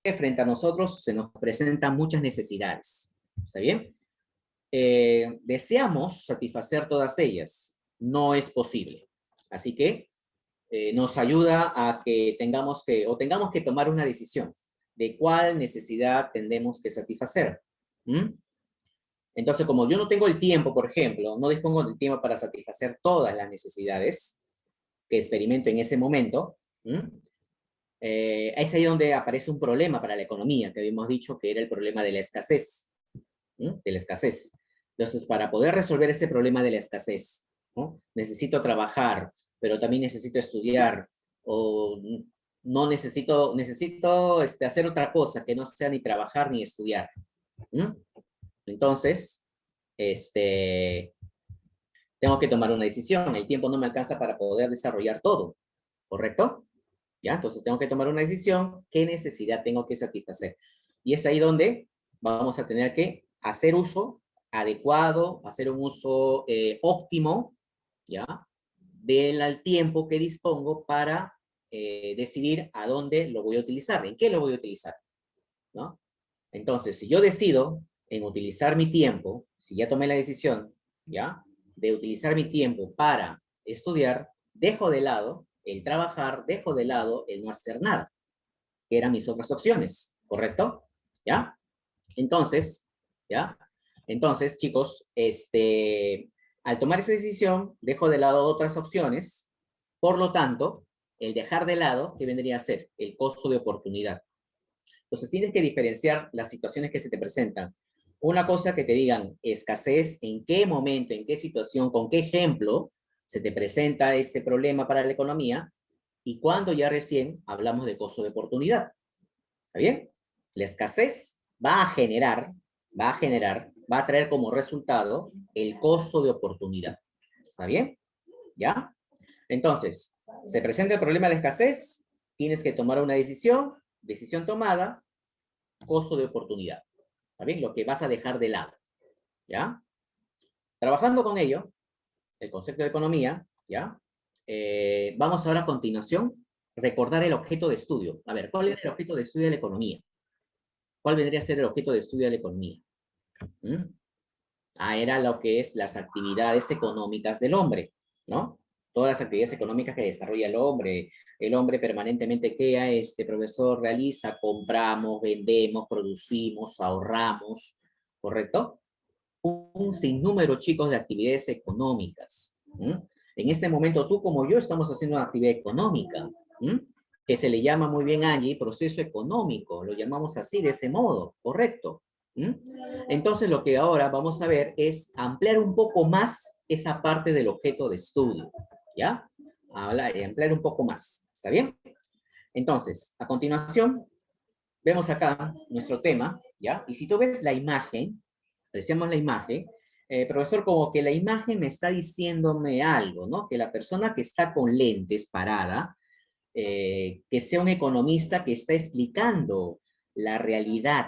frente a nosotros se nos presentan muchas necesidades. ¿Está bien? Deseamos satisfacer todas ellas. No es posible. Así que nos ayuda a que tengamos que tomar una decisión de cuál necesidad tendremos que satisfacer. ¿Mm? Entonces, como yo no tengo el tiempo, por ejemplo, no dispongo del tiempo para satisfacer todas las necesidades que experimento en ese momento, es ahí donde aparece un problema para la economía, que habíamos dicho que era el problema de la escasez, de la escasez. Entonces, para poder resolver ese problema de la escasez, ¿no? Necesito trabajar, pero también necesito estudiar, o no necesito hacer otra cosa que no sea ni trabajar ni estudiar. Entonces, tengo que tomar una decisión. El tiempo no me alcanza para poder desarrollar todo, ¿correcto? ¿Ya? Entonces tengo que tomar una decisión, qué necesidad tengo que satisfacer. Y es ahí donde vamos a tener que hacer uso adecuado, hacer un uso óptimo, ¿ya? Del tiempo que dispongo para decidir a dónde lo voy a utilizar, en qué lo voy a utilizar, ¿no? Entonces, si yo decido en utilizar mi tiempo, si ya tomé la decisión, ¿ya? De utilizar mi tiempo para estudiar, dejo de lado el trabajar, dejo de lado el no hacer nada, que eran mis otras opciones, ¿correcto? ¿Ya? Entonces, ¿ya? Entonces, chicos, al tomar esa decisión, dejo de lado otras opciones, por lo tanto, el dejar de lado, ¿qué vendría a ser? El costo de oportunidad. Entonces, tienes que diferenciar las situaciones que se te presentan. Una cosa que te digan escasez, en qué momento, en qué situación, con qué ejemplo se te presenta este problema para la economía, y cuando ya recién hablamos de costo de oportunidad. ¿Está bien? La escasez va a traer como resultado el costo de oportunidad. ¿Está bien? ¿Ya? Entonces, se presenta el problema de la escasez, tienes que tomar una decisión tomada, costo de oportunidad. ¿Está bien? Lo que vas a dejar de lado. ¿Ya? Trabajando con ello, el concepto de economía, ¿ya? Vamos ahora a continuación recordar el objeto de estudio. A ver, ¿cuál era el objeto de estudio de la economía? ¿Cuál vendría a ser el objeto de estudio de la economía? ¿Mm? Era lo que es las actividades económicas del hombre, ¿no? Todas las actividades económicas que desarrolla el hombre permanentemente que este profesor realiza, compramos, vendemos, producimos, ahorramos, ¿correcto? Un sinnúmero, chicos, de actividades económicas. En este momento, tú como yo estamos haciendo una actividad económica, que se le llama muy bien, Angie, proceso económico, lo llamamos así, de ese modo, correcto. Entonces, lo que ahora vamos a ver es ampliar un poco más esa parte del objeto de estudio, ¿ya? Ampliar un poco más, ¿está bien? Entonces, a continuación, vemos acá nuestro tema, ¿ya? Y si tú ves la imagen, apreciamos la imagen, profesor, como que la imagen me está diciéndome algo, ¿no? Que la persona que está con lentes parada, que sea un economista que está explicando la realidad,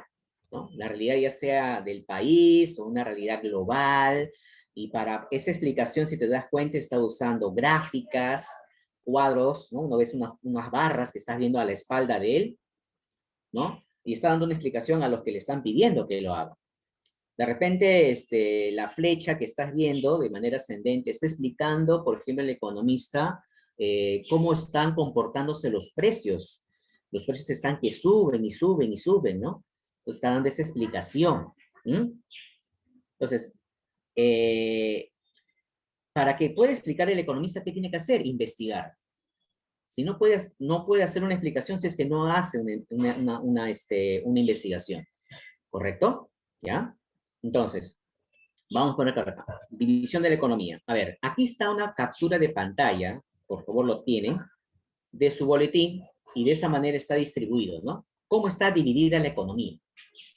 ¿no? La realidad ya sea del país o una realidad global, y para esa explicación, si te das cuenta, está usando gráficas, cuadros, ¿no? Uno ves unas barras que estás viendo a la espalda de él, ¿no? Y está dando una explicación a los que le están pidiendo que lo haga. De repente, la flecha que estás viendo de manera ascendente está explicando, por ejemplo, el economista, cómo están comportándose los precios. Los precios están que suben y suben y suben, ¿no? Entonces está dando esa explicación. Entonces, eh, para que pueda explicar el economista, ¿qué tiene que hacer? Investigar. Si no puede hacer una explicación si es que no hace una investigación. ¿Correcto? ¿Ya? Entonces, vamos por acá. División de la economía. A ver, aquí está una captura de pantalla, por favor lo tienen, de su boletín, y de esa manera está distribuido, ¿no? ¿Cómo está dividida la economía?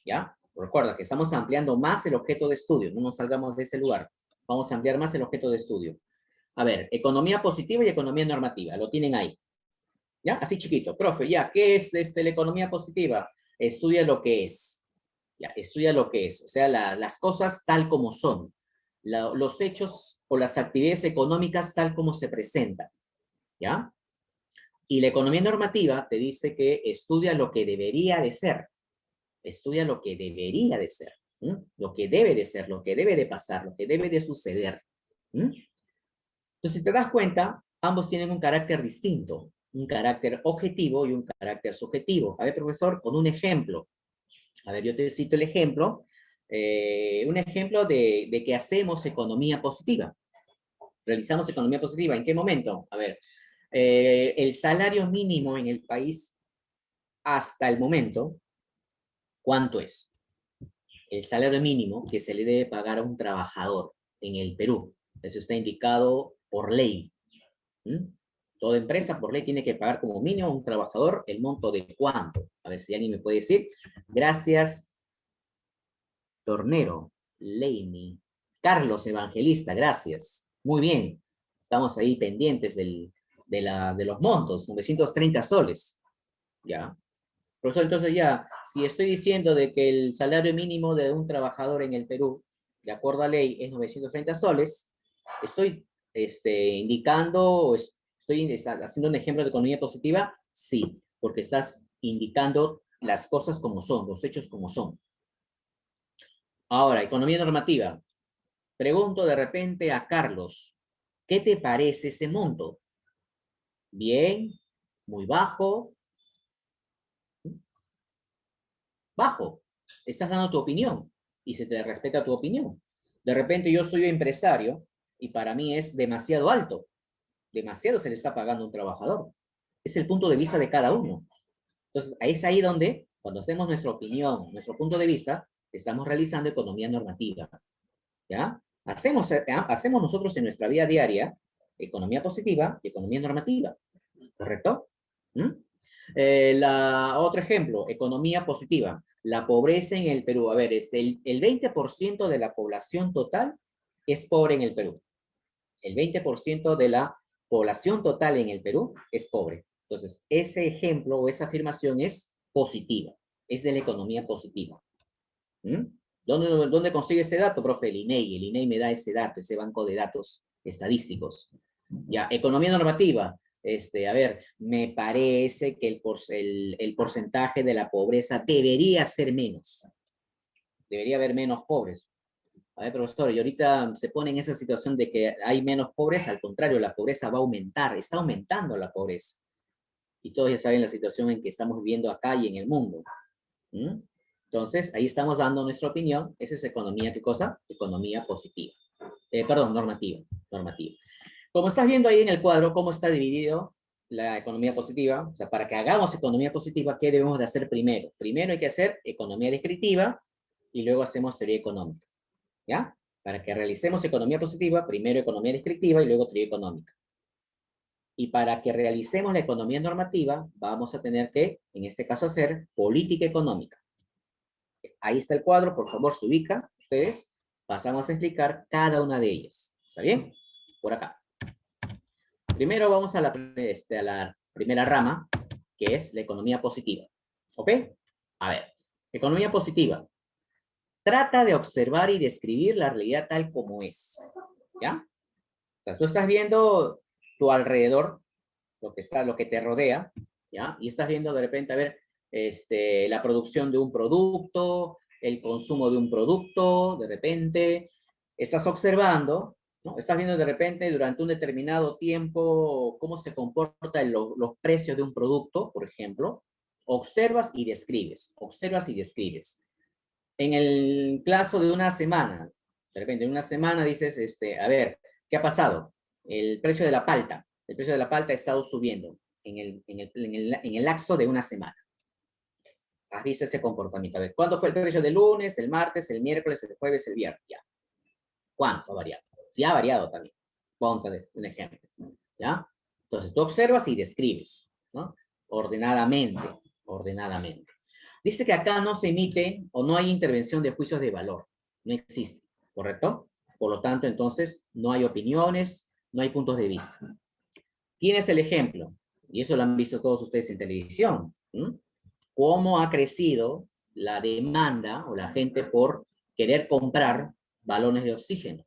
¿Ya? Recuerda que estamos ampliando más el objeto de estudio, no nos salgamos de ese lugar. Vamos a ampliar más el objeto de estudio. A ver, economía positiva y economía normativa, lo tienen ahí. ¿Ya? Así chiquito. Profe, ya, ¿qué es la economía positiva? Estudia lo que es. Ya, estudia lo que es, o sea, las cosas tal como son, los hechos o las actividades económicas tal como se presentan, ¿ya? Y la economía normativa te dice que estudia lo que debería de ser. Estudia lo que debería de ser. Lo que debe de ser, lo que debe de pasar, lo que debe de suceder. Entonces, si te das cuenta, ambos tienen un carácter distinto. Un carácter objetivo y un carácter subjetivo. A ver, profesor, con un ejemplo. A ver, yo te cito el ejemplo. Un ejemplo de que hacemos economía positiva. Realizamos economía positiva. ¿En qué momento? A ver, el salario mínimo en el país hasta el momento, ¿cuánto es? El salario mínimo que se le debe pagar a un trabajador en el Perú. Eso está indicado por ley. Toda empresa por ley tiene que pagar como mínimo a un trabajador el monto de cuánto. A ver si alguien me puede decir. Gracias, Tornero, Leini, Carlos Evangelista, gracias. Muy bien. Estamos ahí pendientes de los montos, 930 soles. Ya. Profesor, entonces ya, si estoy diciendo de que el salario mínimo de un trabajador en el Perú, de acuerdo a ley, es 930 soles, estoy indicando, estoy haciendo un ejemplo de economía positiva, sí, porque estás indicando las cosas como son, los hechos como son. Ahora, economía normativa. Pregunto de repente a Carlos, ¿qué te parece ese monto? ¿Bien? ¿Muy bajo? Bajo. Estás dando tu opinión y se te respeta tu opinión. De repente yo soy empresario y para mí es demasiado alto. Demasiado se le está pagando a un trabajador. Es el punto de vista de cada uno. Entonces, es ahí donde, cuando hacemos nuestra opinión, nuestro punto de vista, estamos realizando economía normativa. ¿Ya? Hacemos nosotros en nuestra vida diaria economía positiva y economía normativa. ¿Correcto? Otro ejemplo, economía positiva. La pobreza en el Perú. A ver, el 20% de la población total es pobre en el Perú. El 20% de la población total en el Perú es pobre. Entonces, ese ejemplo o esa afirmación es positiva. Es de la economía positiva. ¿Dónde consigue ese dato, profe? El INEI. El INEI me da ese dato, ese banco de datos estadísticos. Ya, economía normativa. A ver, me parece que el porcentaje de la pobreza debería ser menos. Debería haber menos pobres. A ver, profesor, y ahorita se pone en esa situación de que hay menos pobres, al contrario, la pobreza va a aumentar, está aumentando la pobreza. Y todos ya saben la situación en que estamos viviendo acá y en el mundo. Entonces, ahí estamos dando nuestra opinión. Esa es economía, ¿qué cosa? Economía positiva. Perdón, normativa. Como estás viendo ahí en el cuadro, cómo está dividido la economía positiva. O sea, para que hagamos economía positiva, ¿qué debemos de hacer primero? Primero hay que hacer economía descriptiva y luego hacemos teoría económica. ¿Ya? Para que realicemos economía positiva, primero economía descriptiva y luego teoría económica. Y para que realicemos la economía normativa, vamos a tener que, en este caso, hacer política económica. Ahí está el cuadro, por favor, se ubica ustedes. Pasamos a explicar cada una de ellas. ¿Está bien? Por acá. Primero vamos a la primera rama, que es la economía positiva. ¿Ok? A ver, economía positiva. Trata de observar y describir la realidad tal como es. ¿Ya? O sea, tú estás viendo tu alrededor, lo que te rodea, ¿ya? Y estás viendo de repente, a ver, la producción de un producto, el consumo de un producto, de repente, estás observando, ¿no? Estás viendo de repente durante un determinado tiempo cómo se comportan los precios de un producto, por ejemplo. Observas y describes, observas y describes. En el plazo de una semana, de repente en una semana dices, a ver, ¿qué ha pasado? El precio de la palta. El precio de la palta ha estado subiendo en el lapso de una semana. ¿Has visto ese comportamiento? A ver, ¿cuánto fue el precio del lunes, el martes, el miércoles, el jueves, el viernes? Ya. ¿Cuánto ha variado? Sí ha variado también. Ponte un ejemplo. ¿Ya? Entonces, tú observas y describes, ¿no? Ordenadamente, ordenadamente. Dice que acá no se emite o no hay intervención de juicios de valor. No existe, ¿correcto? Por lo tanto, entonces, no hay opiniones, no hay puntos de vista. Tienes el ejemplo, y eso lo han visto todos ustedes en televisión. Cómo ha crecido la demanda o la gente por querer comprar balones de oxígeno.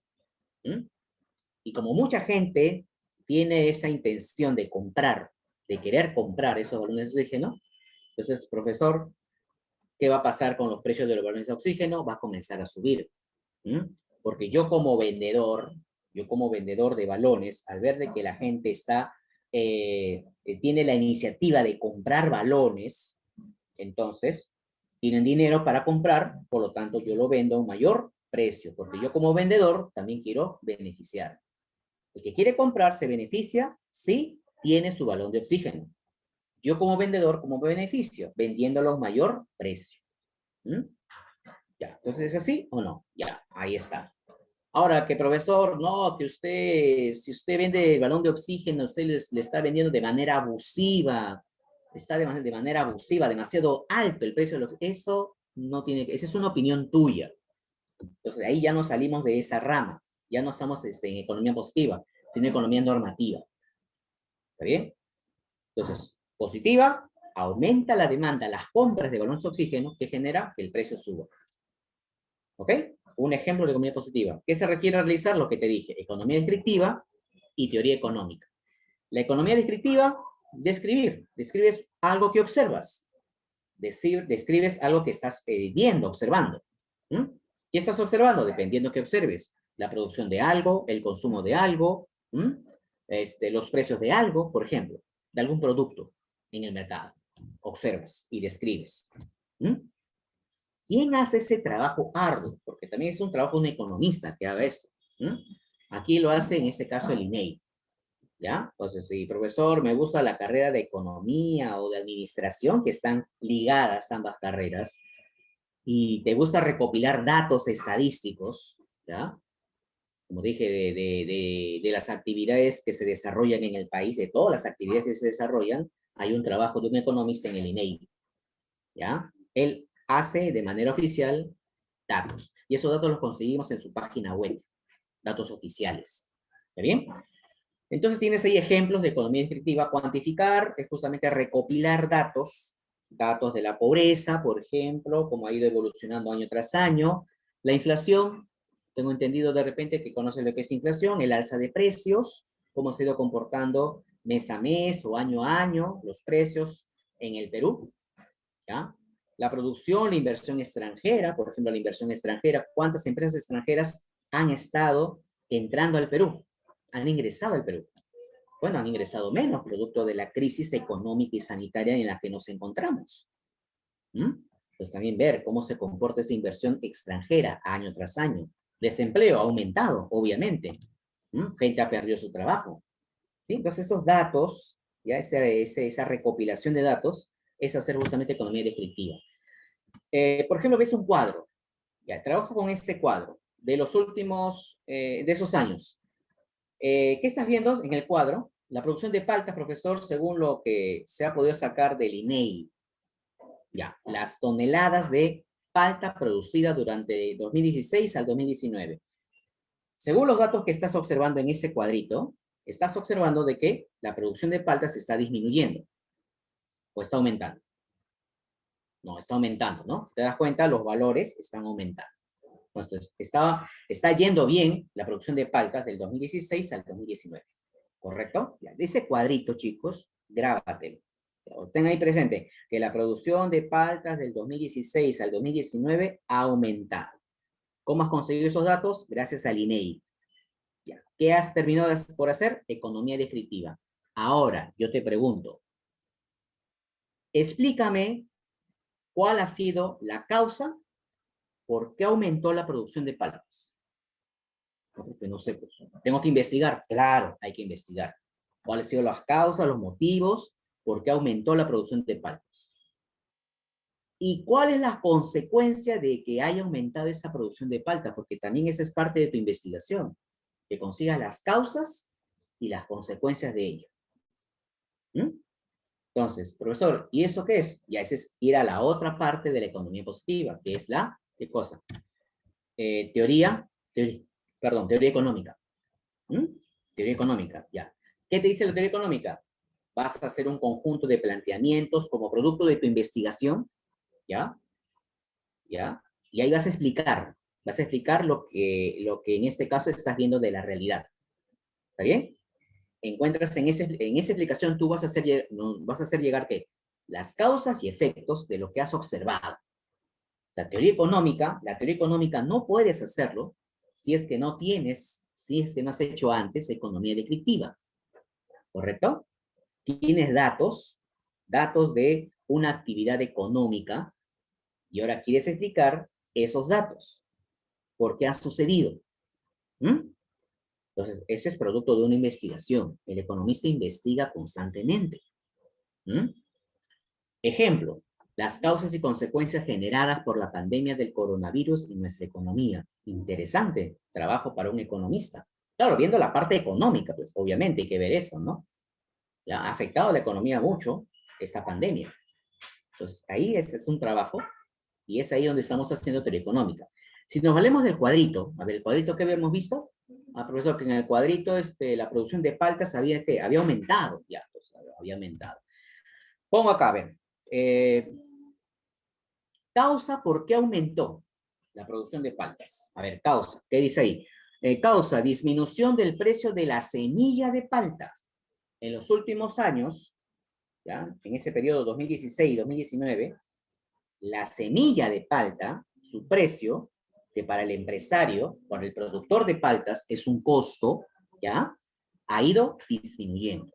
Y como mucha gente tiene esa intención de comprar de querer comprar esos balones de oxígeno, entonces, profesor, ¿qué va a pasar con los precios de los balones de oxígeno? Va a comenzar a subir. ¿Mm? Porque yo como vendedor de balones, al ver de que la gente tiene la iniciativa de comprar balones, entonces tienen dinero para comprar, por lo tanto yo lo vendo a un mayor precio, porque yo como vendedor también quiero beneficiar. El que quiere comprar se beneficia si tiene su balón de oxígeno. Yo como vendedor, como beneficio, vendiéndolo a un mayor precio. ¿Mm? Ya, entonces, ¿es así o no? Ya, ahí está. Ahora, que profesor, no, que usted, si usted vende el balón de oxígeno, usted le está vendiendo de manera abusiva, está de manera abusiva, demasiado alto el precio de los... Eso no tiene que... Esa es una opinión tuya. Entonces, ahí ya no salimos de esa rama. Ya no estamos en economía positiva, sino en economía normativa. ¿Está bien? Entonces, positiva, aumenta la demanda, las compras de balones de oxígeno, que genera que el precio suba. ¿Ok? Un ejemplo de economía positiva. ¿Qué se requiere realizar? Lo que te dije, economía descriptiva y teoría económica. La economía descriptiva, describes algo que observas, describes algo que estás viendo, observando. ¿Mm? ¿Qué estás observando? Dependiendo que observes. La producción de algo, el consumo de algo, los precios de algo, por ejemplo, de algún producto en el mercado. Observas y describes. ¿Mm? ¿Quién hace ese trabajo arduo? Porque también es un trabajo de un economista que haga esto. ¿Mm? Aquí lo hace, en este caso, el INEI. ¿Ya? Entonces, si profesor, me gusta la carrera de economía o de administración, que están ligadas ambas carreras, y te gusta recopilar datos estadísticos, ¿ya? Como dije, de las actividades que se desarrollan en el país, de todas las actividades que se desarrollan, hay un trabajo de un economista en el INEI, ¿ya? Él hace de manera oficial datos, y esos datos los conseguimos en su página web, datos oficiales. ¿Está bien? Entonces tienes ahí ejemplos de economía descriptiva. Cuantificar es justamente recopilar datos, datos de la pobreza, por ejemplo, cómo ha ido evolucionando año tras año. La inflación, tengo entendido de repente que conoces lo que es inflación, el alza de precios, cómo se ha ido comportando mes a mes o año a año los precios en el Perú, ¿ya? La producción, la inversión extranjera, por ejemplo, la inversión extranjera, ¿cuántas empresas extranjeras han estado entrando al Perú? Han ingresado al Perú. Bueno, han ingresado menos, producto de la crisis económica y sanitaria en la que nos encontramos. Pues también ver cómo se comporta esa inversión extranjera año tras año. Desempleo ha aumentado, obviamente. Gente ha perdido su trabajo. ¿Sí? Entonces esos datos, ya esa recopilación de datos, es hacer justamente economía descriptiva. Por ejemplo, ves un cuadro. Ya, trabajo con este cuadro de los últimos, de esos años. ¿Qué estás viendo en el cuadro? La producción de palta, profesor, según lo que se ha podido sacar del INEI. Ya, las toneladas de palta producida durante 2016 al 2019. Según los datos que estás observando en ese cuadrito, estás observando de que la producción de palta se está disminuyendo o está aumentando. No, está aumentando, ¿no? Si te das cuenta, los valores están aumentando. Entonces, está yendo bien la producción de paltas del 2016 al 2019. ¿Correcto? Ya, de ese cuadrito, chicos, grábatelo. Ten ahí presente que la producción de paltas del 2016 al 2019 ha aumentado. ¿Cómo has conseguido esos datos? Gracias al INEI. Ya. ¿Qué has terminado por hacer? Economía descriptiva. Ahora, yo te pregunto, explícame cuál ha sido la causa por qué aumentó la producción de paltas. No sé, pues, tengo que investigar. Claro, hay que investigar. ¿Cuáles han sido las causas, los motivos, por qué aumentó la producción de paltas? ¿Y cuál es la consecuencia de que haya aumentado esa producción de palta? Porque también esa es parte de tu investigación, que consigas las causas y las consecuencias de ello. Entonces, profesor, ¿y eso qué es? Ya ese es ir a la otra parte de la economía positiva, que es la, ¿qué cosa? Teoría económica. Teoría económica, ya. ¿Qué te dice la teoría económica? Vas a hacer un conjunto de planteamientos como producto de tu investigación, ¿ya? ¿Ya? Y ahí vas a explicar lo que en este caso estás viendo de la realidad. ¿Está bien? encuentras en esa explicación, tú vas a hacer llegar ¿qué? Las causas y efectos de lo que has observado. La teoría económica no puedes hacerlo si es que no has hecho antes economía descriptiva, ¿correcto? Tienes datos de una actividad económica, y ahora quieres explicar esos datos. ¿Por qué ha sucedido? ¿Mm? Entonces, ese es producto de una investigación. El economista investiga constantemente. ¿Mm? Ejemplo, las causas y consecuencias generadas por la pandemia del coronavirus en nuestra economía. Interesante, trabajo para un economista. Claro, viendo la parte económica, pues obviamente hay que ver eso, ¿no? Ya ha afectado a la economía mucho esta pandemia. Entonces, ahí ese es un trabajo y es ahí donde estamos haciendo teoría económica. Si nos valemos del cuadrito, a ver, el cuadrito que habíamos visto, profesor, que en el cuadrito la producción de paltas había aumentado, ya, pues, había aumentado. Pongo acá, a ver, causa, ¿por qué aumentó la producción de paltas? A ver, causa, ¿qué dice ahí? Causa, disminución del precio de la semilla de palta. En los últimos años, ¿ya? En ese periodo 2016-2019, la semilla de palta, su precio, que para el empresario, para el productor de paltas, es un costo, ¿ya? Ha ido disminuyendo.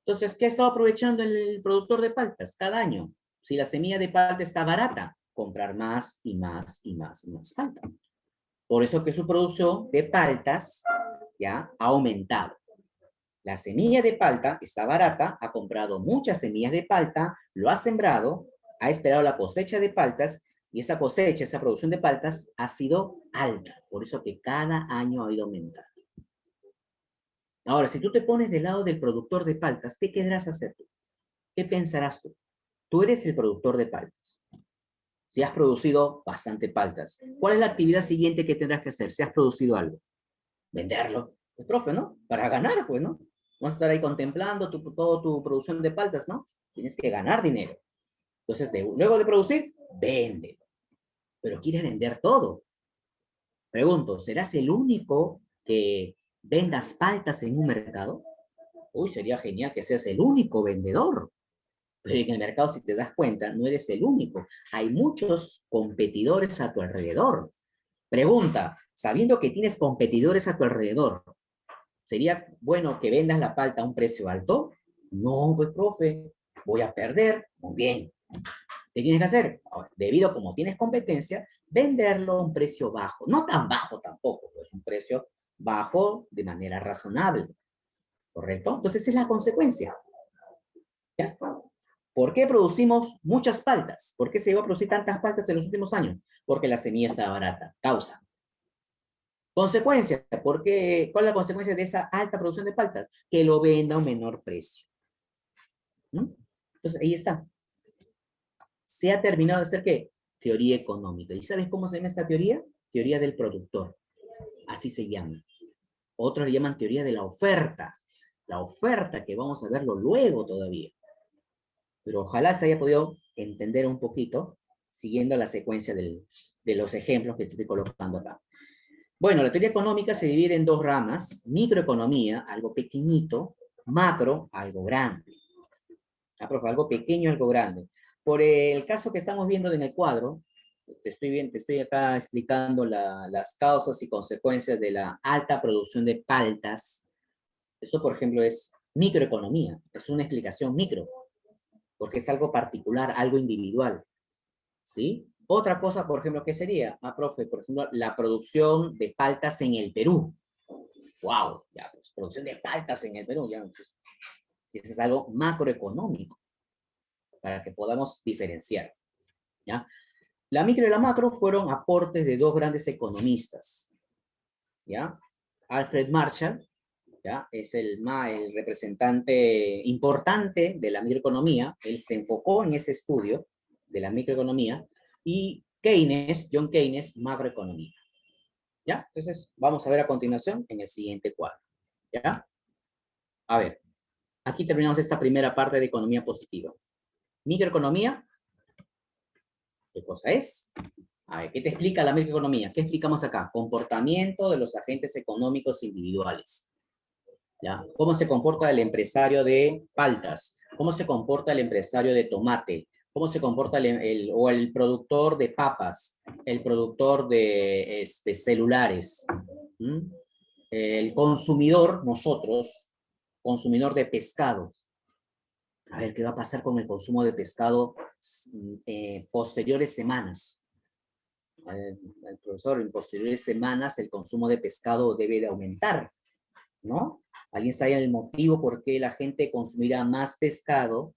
Entonces, ¿qué ha estado aprovechando el productor de paltas cada año? Si la semilla de palta está barata, comprar más y más y más y más palta. Por eso que su producción de paltas, ¿ya? Ha aumentado. La semilla de palta está barata, ha comprado muchas semillas de palta, lo ha sembrado, ha esperado la cosecha de paltas y esa cosecha, esa producción de paltas ha sido alta. Por eso que cada año ha ido aumentando. Ahora, si tú te pones del lado del productor de paltas, ¿qué querrás hacer tú? ¿Qué pensarás tú? Tú eres el productor de paltas. Si has producido bastante paltas, ¿cuál es la actividad siguiente que tendrás que hacer si has producido algo? Venderlo. Pues, profe, ¿no? Para ganar, pues, ¿no? No estar ahí contemplando toda tu producción de paltas, ¿no? Tienes que ganar dinero. Entonces, luego de producir, vende. Pero quieres vender todo. Pregunto, ¿serás el único que vendas paltas en un mercado? Uy, sería genial que seas el único vendedor. Pero en el mercado, si te das cuenta, no eres el único. Hay muchos competidores a tu alrededor. Pregunta, sabiendo que tienes competidores a tu alrededor, ¿sería bueno que vendas la palta a un precio alto? No, pues, profe, voy a perder. Muy bien. ¿Qué tienes que hacer? Ahora, debido a como tienes competencia, venderlo a un precio bajo. No tan bajo tampoco, pues un precio bajo de manera razonable. ¿Correcto? Entonces, esa es la consecuencia. ¿Ya? ¿Por qué producimos muchas paltas? ¿Por qué se llegó a producir tantas paltas en los últimos años? Porque la semilla está barata. Causa. Consecuencia. ¿Cuál es la consecuencia de esa alta producción de paltas? Que lo venda a un menor precio. ¿Mm? Entonces, ahí está. Se ha terminado de hacer, ¿qué? Teoría económica. ¿Y sabes cómo se llama esta teoría? Teoría del productor. Así se llama. Otros le llaman teoría de la oferta. La oferta, que vamos a verlo luego todavía. Pero ojalá se haya podido entender un poquito siguiendo la secuencia de los ejemplos que te estoy colocando acá. Bueno, la teoría económica se divide en dos ramas: microeconomía, algo pequeñito; macro, algo grande. Profe, algo pequeño, algo grande. Por el caso que estamos viendo en el cuadro, te estoy acá explicando las causas y consecuencias de la alta producción de paltas. Eso, por ejemplo, es microeconomía, es una explicación micro, porque es algo particular, algo individual, ¿sí? Otra cosa, por ejemplo, ¿qué sería? Profe, por ejemplo, la producción de paltas en el Perú. ¡Wow! Ya, pues, producción de paltas en el Perú, ya, pues, eso es algo macroeconómico, para que podamos diferenciar, ¿ya? La micro y la macro fueron aportes de dos grandes economistas, ¿ya? Alfred Marshall, ¿ya? Es el representante importante de la microeconomía. Él se enfocó en ese estudio de la microeconomía. Y Keynes, John Keynes, macroeconomía, ¿ya? Entonces, vamos a ver a continuación en el siguiente cuadro, ¿ya? A ver, aquí terminamos esta primera parte de economía positiva. Microeconomía, ¿qué cosa es? A ver, ¿qué te explica la microeconomía? ¿Qué explicamos acá? Comportamiento de los agentes económicos individuales. ¿Ya? ¿Cómo se comporta el empresario de paltas? ¿Cómo se comporta el empresario de tomate? ¿Cómo se comporta o el productor de papas? El productor de celulares. ¿Mm? El consumidor, nosotros, consumidor de pescado. A ver qué va a pasar con el consumo de pescado posteriores semanas. El profesor, en posteriores semanas el consumo de pescado debe de aumentar, ¿no? ¿Alguien sabe el motivo por qué la gente consumirá más pescado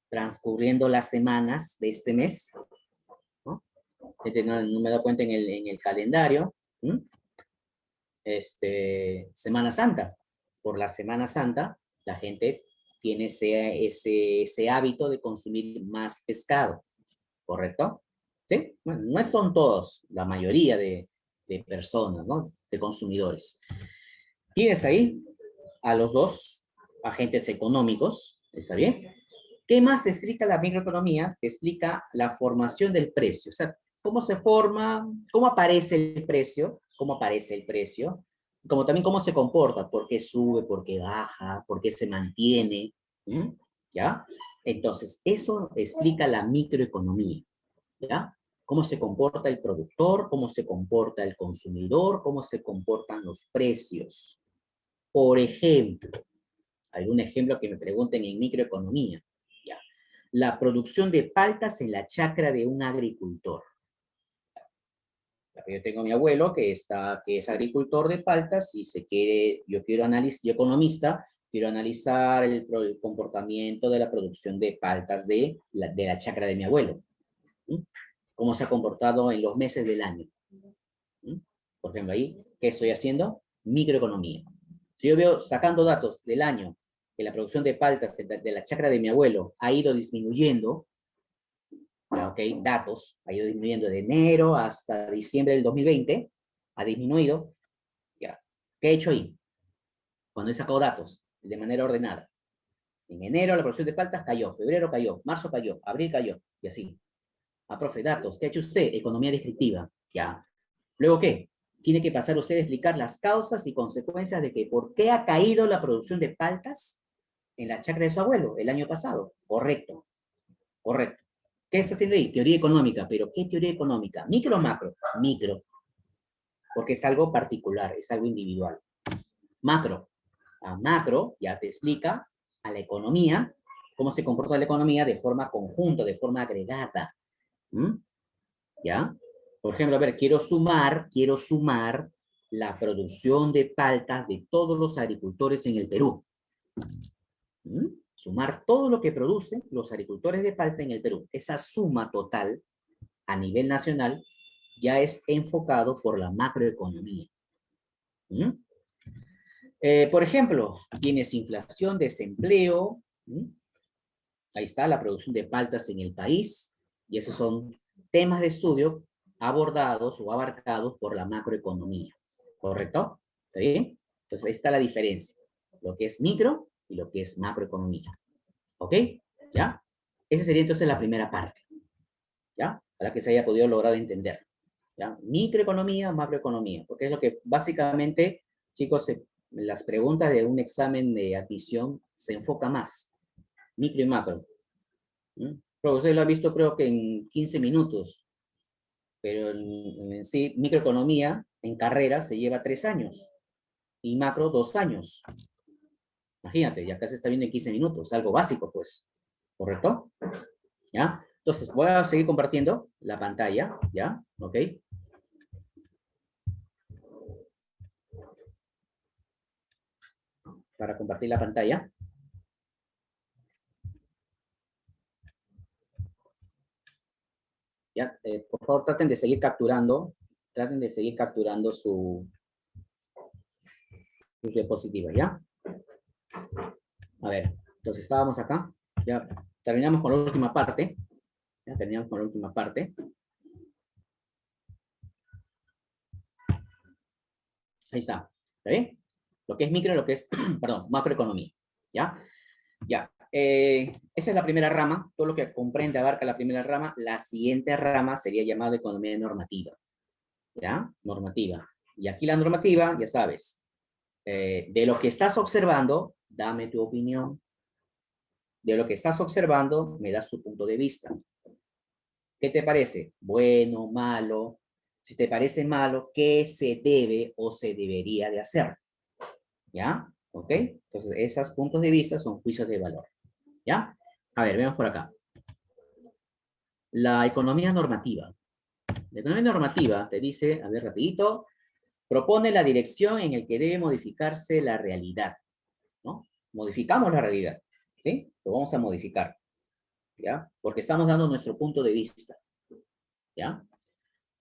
transcurriendo las semanas de este mes? ¿No? No me da cuenta en el calendario. ¿Mm? Semana Santa. Por la Semana Santa, la gente tiene ese hábito de consumir más pescado, ¿correcto? ¿Sí? Bueno, no son todos, la mayoría de personas, ¿no? De consumidores. Tienes ahí a los dos agentes económicos, ¿está bien? ¿Qué más te explica la microeconomía? Te explica la formación del precio, o sea, cómo se forma, cómo aparece el precio, como también cómo se comporta, por qué sube, por qué baja, por qué se mantiene, ¿Mm? ¿Ya? Entonces, eso explica la microeconomía, ¿ya? Cómo se comporta el productor, cómo se comporta el consumidor, cómo se comportan los precios. Por ejemplo, algún ejemplo que me pregunten en microeconomía, ¿ya? La producción de paltas en la chacra de un agricultor. Yo tengo a mi abuelo que es agricultor de paltas y yo quiero analizar, yo economista, quiero analizar el comportamiento de la producción de paltas de la chacra de mi abuelo. ¿Sí? Cómo se ha comportado en los meses del año. ¿Sí? Por ejemplo, ahí, ¿qué estoy haciendo? Microeconomía. Si yo veo, sacando datos del año, que la producción de paltas de la chacra de mi abuelo ha ido disminuyendo, ok, datos, ha ido disminuyendo de enero hasta diciembre del 2020, ha disminuido, ya. ¿Qué he hecho ahí? Cuando he sacado datos de manera ordenada. En enero la producción de paltas cayó, febrero cayó, marzo cayó, abril cayó, y así. Profe, datos, ¿qué ha hecho usted? Economía descriptiva, ya. ¿Luego qué? Tiene que pasar usted a explicar las causas y consecuencias de que por qué ha caído la producción de paltas en la chacra de su abuelo el año pasado. Correcto, correcto. ¿Qué está haciendo ahí? Teoría económica, pero ¿qué teoría económica? ¿Micro o macro? Micro, porque es algo particular, es algo individual. Macro, a macro ya te explica a la economía, cómo se comporta la economía de forma conjunta, de forma agregada. ¿Mm? ¿Ya? Por ejemplo, a ver, quiero sumar la producción de paltas de todos los agricultores en el Perú. ¿Mm? Sumar todo lo que producen los agricultores de palta en el Perú. Esa suma total a nivel nacional ya es enfocado por la macroeconomía. ¿Mm? Por ejemplo, tienes inflación, desempleo. ¿Mm? Ahí está la producción de paltas en el país. Y esos son temas de estudio abordados o abarcados por la macroeconomía. ¿Correcto? ¿Está bien? Entonces, ahí está la diferencia. Lo que es micro y lo que es macroeconomía. ¿Ok? ¿Ya? Esa sería entonces la primera parte. ¿Ya? Para que se haya podido lograr entender. ¿Ya? Microeconomía, macroeconomía. Porque es lo que básicamente, chicos, las preguntas de un examen de admisión se enfoca más. Micro y macro. ¿Mm? Pero usted lo ha visto creo que en 15 minutos. Pero en sí, microeconomía en carrera se lleva 3 años. Y macro 2 años. Imagínate, ya acá se está viendo en 15 minutos. Algo básico, pues. ¿Correcto? ¿Ya? Entonces, voy a seguir compartiendo la pantalla, ¿ya? ¿Ok? Para compartir la pantalla. ¿Ya? Por favor, traten de seguir capturando sus diapositivas, ¿ya? A ver, entonces estábamos acá, ya terminamos con la última parte, ya terminamos con la última parte. Ahí está, ¿está bien? Lo que es micro y lo que es, perdón, macroeconomía, ¿ya? Ya, esa es la primera rama, todo lo que comprende, abarca la primera rama. La siguiente rama sería llamada economía normativa, ¿ya? Normativa. Y aquí la normativa, ya sabes, De lo que estás observando, dame tu opinión. De lo que estás observando, me das tu punto de vista. ¿Qué te parece? Bueno, malo. Si te parece malo, ¿qué se debe o se debería de hacer? ¿Ya? ¿Ok? Entonces, esos puntos de vista son juicios de valor. ¿Ya? A ver, veamos por acá. La economía normativa. La economía normativa te dice, a ver, rapidito, propone la dirección en el que debe modificarse la realidad, ¿no? Modificamos la realidad, ¿sí? Lo vamos a modificar, ¿ya? Porque estamos dando nuestro punto de vista, ¿ya?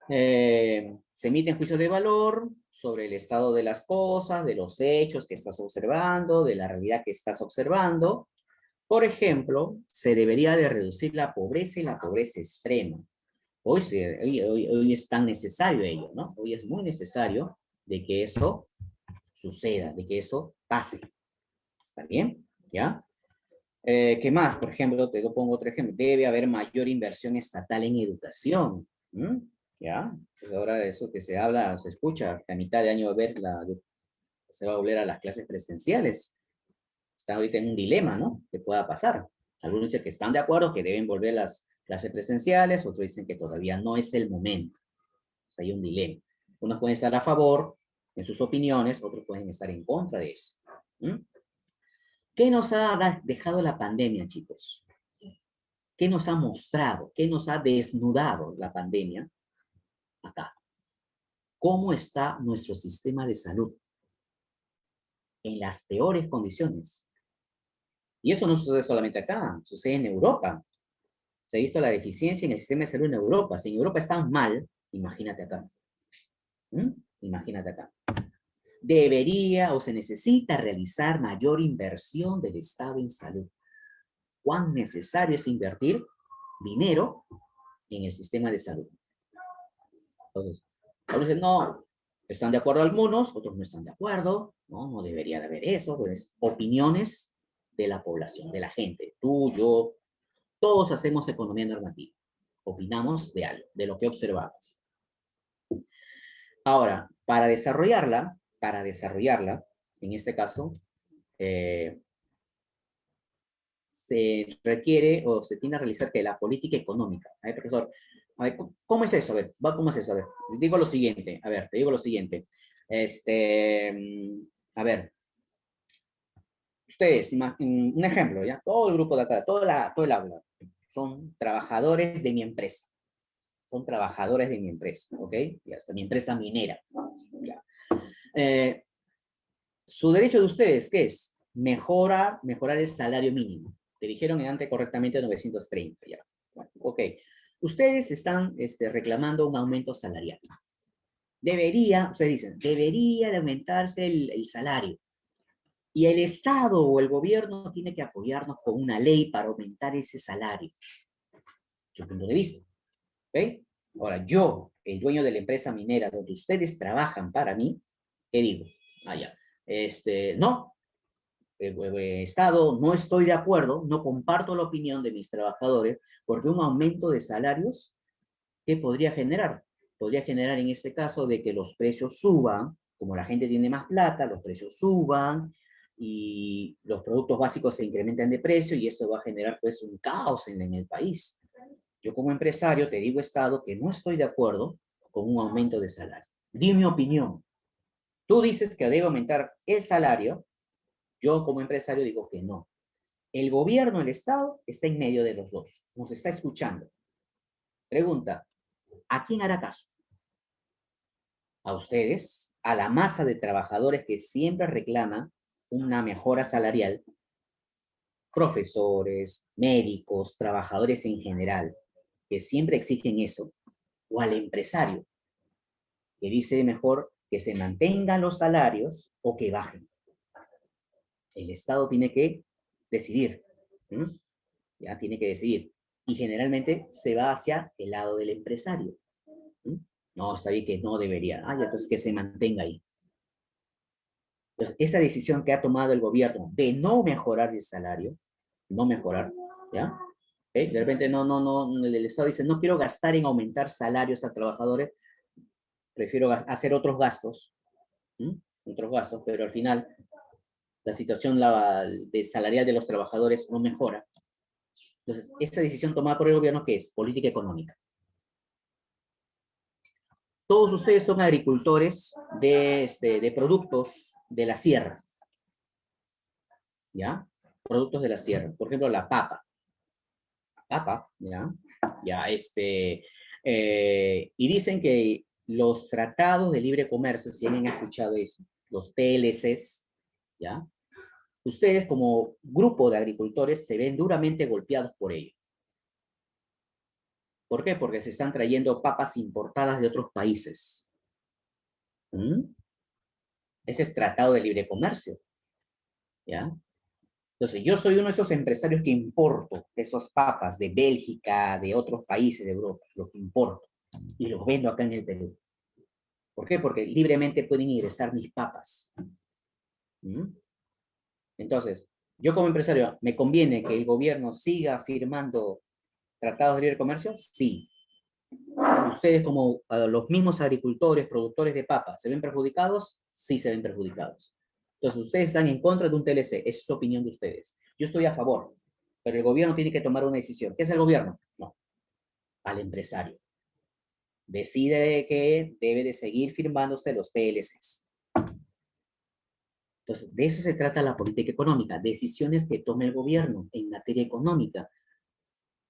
Se emiten juicios de valor sobre el estado de las cosas, de los hechos que estás observando, de la realidad que estás observando. Por ejemplo, se debería de reducir la pobreza y la pobreza extrema. Hoy es tan necesario ello, ¿no? Hoy es muy necesario de que eso suceda, de que eso pase. ¿Está bien? ¿Ya? ¿Qué más? Por ejemplo, te pongo otro ejemplo. Debe haber mayor inversión estatal en educación. ¿Mm? ¿Ya? Pues ahora eso que se habla, se escucha, que a mitad de año se va a volver a las clases presenciales. Están ahorita en un dilema, ¿no? Que pueda pasar. Algunos dicen que están de acuerdo, que deben volver las clases presenciales, otros dicen que todavía no es el momento. O sea, hay un dilema. Unos pueden estar a favor en sus opiniones, otros pueden estar en contra de eso. ¿Mm? ¿Qué nos ha dejado la pandemia, chicos? ¿Qué nos ha mostrado? ¿Qué nos ha desnudado la pandemia? Acá. ¿Cómo está nuestro sistema de salud? En las peores condiciones. Y eso no sucede solamente acá, sucede en Europa. Se ha visto la deficiencia en el sistema de salud en Europa. Si en Europa están mal, imagínate acá. ¿Mm? Imagínate acá. Debería o se necesita realizar mayor inversión del Estado en salud. ¿Cuán necesario es invertir dinero en el sistema de salud? Entonces, algunos dicen, no, están de acuerdo algunos, otros no están de acuerdo, no debería de haber eso, pues opiniones de la población, de la gente, tú, yo, todos hacemos economía normativa, opinamos de algo, de lo que observamos. Ahora, para desarrollarla, en este caso, se requiere o se tiene que realizar que la política económica. A ver, profesor, a ver, ¿cómo es eso? A ver, ¿cómo es eso? A ver, digo lo siguiente, a ver, te digo lo siguiente. A ver, ustedes, un ejemplo, ¿ya? Todo el grupo de acá, todo el aula, son trabajadores de mi empresa. Son trabajadores de mi empresa, ¿ok? Ya está, mi empresa minera. Ya. Su derecho de ustedes, ¿qué es? Mejorar el salario mínimo. Te dijeron antes correctamente 930, ya. Bueno, ok. Ustedes están reclamando un aumento salarial. Ustedes dicen, debería de aumentarse el salario. Y el Estado o el gobierno tiene que apoyarnos con una ley para aumentar ese salario. Su punto de vista. ¿Ok? Ahora, yo, el dueño de la empresa minera donde ustedes trabajan para mí, ¿qué digo? Ah, ya. No, Estado, no estoy de acuerdo, no comparto la opinión de mis trabajadores, porque un aumento de salarios, ¿qué podría generar? Podría generar en este caso de que los precios suban, como la gente tiene más plata, los precios suban y los productos básicos se incrementan de precio y eso va a generar pues un caos en el país. Yo como empresario te digo, Estado, que no estoy de acuerdo con un aumento de salario. Di mi opinión. Tú dices que debe aumentar el salario, yo como empresario digo que no. El gobierno, el Estado, está en medio de los dos. Nos está escuchando. Pregunta, ¿a quién hará caso? ¿A ustedes? ¿A la masa de trabajadores que siempre reclama una mejora salarial? Profesores, médicos, trabajadores en general, que siempre exigen eso. ¿O al empresario, que dice mejor que se mantengan los salarios o que bajen? El Estado tiene que decidir. ¿Mm? Ya tiene que decidir. Y generalmente se va hacia el lado del empresario. ¿Mm? No, está bien que no debería. Ah, ya, entonces que se mantenga ahí. Entonces, esa decisión que ha tomado el gobierno de no mejorar el salario, no mejorar, ¿ya? De repente el Estado dice, no quiero gastar en aumentar salarios a trabajadores, prefiero hacer otros gastos. ¿Mm? otros gastos, pero al final la situación salarial de los trabajadores no mejora. Entonces, esa decisión tomada por el gobierno, ¿qué es? Política económica. Todos ustedes son agricultores de productos de la sierra, ¿ya? Productos de la sierra. Por ejemplo, la papa. ¿Ya? Ya, y dicen que los tratados de libre comercio, si alguien ha escuchado eso, los TLCs, ¿ya? Ustedes como grupo de agricultores se ven duramente golpeados por ello. ¿Por qué? Porque se están trayendo papas importadas de otros países. ¿Mm? Ese es tratado de libre comercio, ¿ya? Entonces, yo soy uno de esos empresarios que importo esas papas de Bélgica, de otros países de Europa, los importo y los vendo acá en el Perú. ¿Por qué? Porque libremente pueden ingresar mis papas. ¿Mm? Entonces, yo como empresario, ¿me conviene que el gobierno siga firmando tratados de libre comercio? Sí. Ustedes como los mismos agricultores, productores de papas, ¿se ven perjudicados? Sí se ven perjudicados. Entonces, ustedes están en contra de un TLC, esa es su opinión de ustedes. Yo estoy a favor, pero el gobierno tiene que tomar una decisión. ¿Qué es el gobierno? No, al empresario. Decide que debe de seguir firmándose los TLCs. Entonces, de eso se trata la política económica, decisiones que tome el gobierno en materia económica,